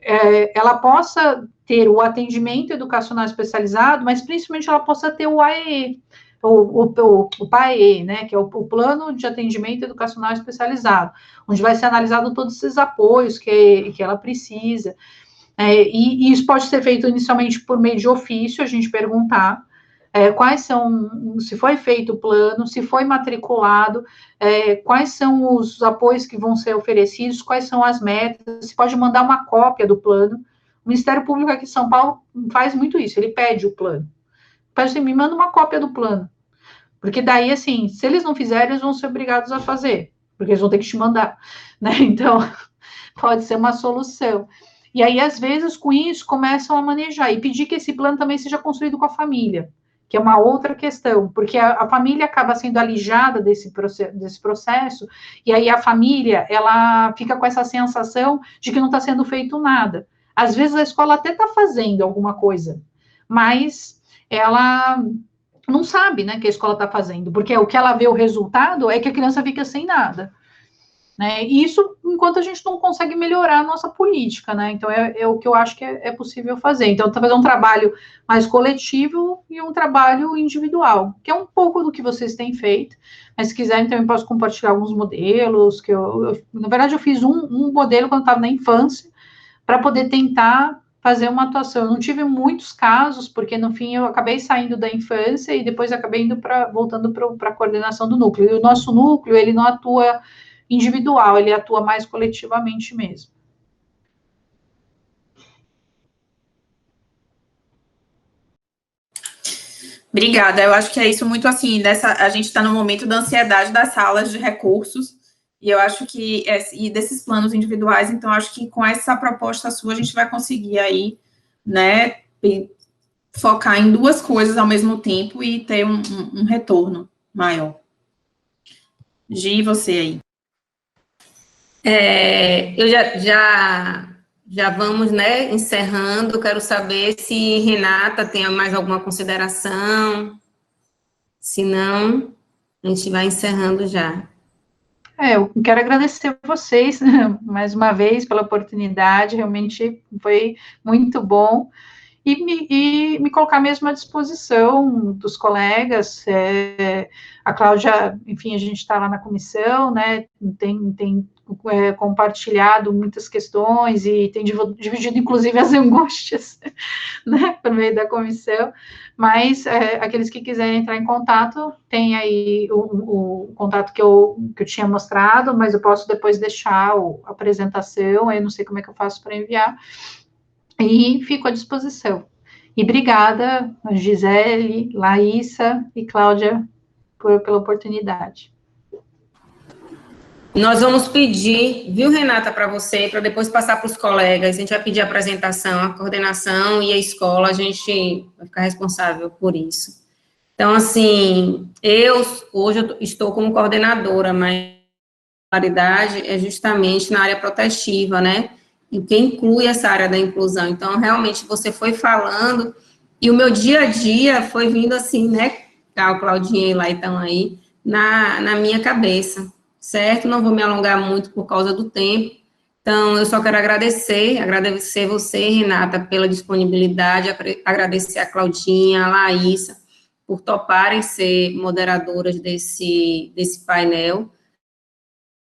ela possa ter o atendimento educacional especializado, mas principalmente ela possa ter o AEE, o PAE, né, que é o Plano de Atendimento Educacional Especializado, onde vai ser analisado todos esses apoios que ela precisa, e isso pode ser feito inicialmente por meio de ofício, a gente perguntar quais são, se foi feito o plano, se foi matriculado, quais são os apoios que vão ser oferecidos, quais são as metas, se pode mandar uma cópia do plano. O Ministério Público aqui em São Paulo faz muito isso, ele pede o plano. Pede assim, me manda uma cópia do plano. Porque daí, assim, se eles não fizerem, eles vão ser obrigados a fazer, porque eles vão ter que te mandar, né? Então, pode ser uma solução. E aí, às vezes, com isso, começam a manejar e pedir que esse plano também seja construído com a família, que é uma outra questão, porque a família acaba sendo alijada desse processo, e aí a família, ela fica com essa sensação de que não está sendo feito nada. Às vezes, a escola até está fazendo alguma coisa, mas ela não sabe, né, que a escola está fazendo, porque o que ela vê o resultado é que a criança fica sem nada, né, e isso enquanto a gente não consegue melhorar a nossa política, né, então é o que eu acho que é possível fazer, então talvez um trabalho mais coletivo e um trabalho individual, que é um pouco do que vocês têm feito, mas se quiserem também posso compartilhar alguns modelos, que na verdade eu fiz um modelo quando estava na infância, para poder tentar fazer uma atuação. Eu não tive muitos casos, porque no fim eu acabei saindo da infância e depois acabei voltando para a coordenação do núcleo. E o nosso núcleo, ele não atua individual, ele atua mais coletivamente mesmo. Obrigada, eu acho que é isso muito assim, a gente está no momento da ansiedade das salas de recursos, e eu acho que, e desses planos individuais, então, acho que com essa proposta sua, a gente vai conseguir aí, né, focar em duas coisas ao mesmo tempo e ter um retorno maior. Gi, você aí. Eu já vamos, né, encerrando, quero saber se Renata tem mais alguma consideração, se não, a gente vai encerrando já. Eu quero agradecer vocês, né, mais uma vez, pela oportunidade, realmente foi muito bom, e me colocar mesmo à disposição dos colegas, a Cláudia, enfim, a gente está lá na comissão, né, tem compartilhado muitas questões e tem dividido, inclusive, as angústias, né, por meio da comissão, mas aqueles que quiserem entrar em contato, tem aí o contato que eu tinha mostrado, mas eu posso depois deixar a apresentação, eu não sei como é que eu faço para enviar, e fico à disposição. E obrigada, Gisele, Laísa e Cláudia, pela oportunidade. Nós vamos pedir, viu, Renata, para você, para depois passar para os colegas, a gente vai pedir a apresentação, a coordenação e a escola, a gente vai ficar responsável por isso. Então, assim, hoje eu estou como coordenadora, mas a qualidade é justamente na área protetiva, né, e que inclui essa área da inclusão. Então, realmente, você foi falando, e o meu dia a dia foi vindo assim, né, o Claudinha e lá estão aí, na minha cabeça, certo? Não vou me alongar muito por causa do tempo. Então, eu só quero agradecer você, Renata, pela disponibilidade, agradecer a Claudinha, a Laísa, por toparem ser moderadoras desse painel.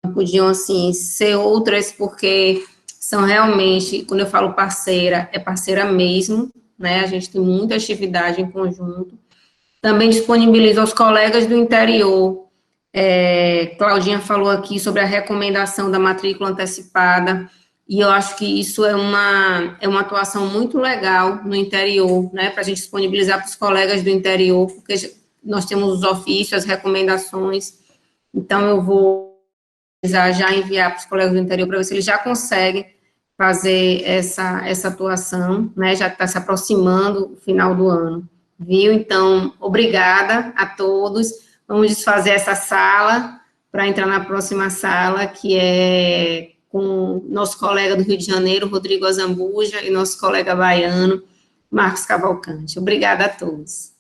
Não podiam, assim, ser outras, porque são realmente, quando eu falo parceira, é parceira mesmo, né? A gente tem muita atividade em conjunto. Também disponibilizo aos colegas do interior. Claudinha falou aqui sobre a recomendação da matrícula antecipada, e eu acho que isso é uma atuação muito legal no interior, né, para a gente disponibilizar para os colegas do interior, porque nós temos os ofícios, as recomendações, então eu vou já enviar para os colegas do interior para ver se eles já conseguem fazer essa atuação, né, já está se aproximando o final do ano, viu? Então, obrigada a todos. Vamos desfazer essa sala para entrar na próxima sala, que é com nosso colega do Rio de Janeiro, Rodrigo Azambuja, e nosso colega baiano, Marcos Cavalcante. Obrigada a todos.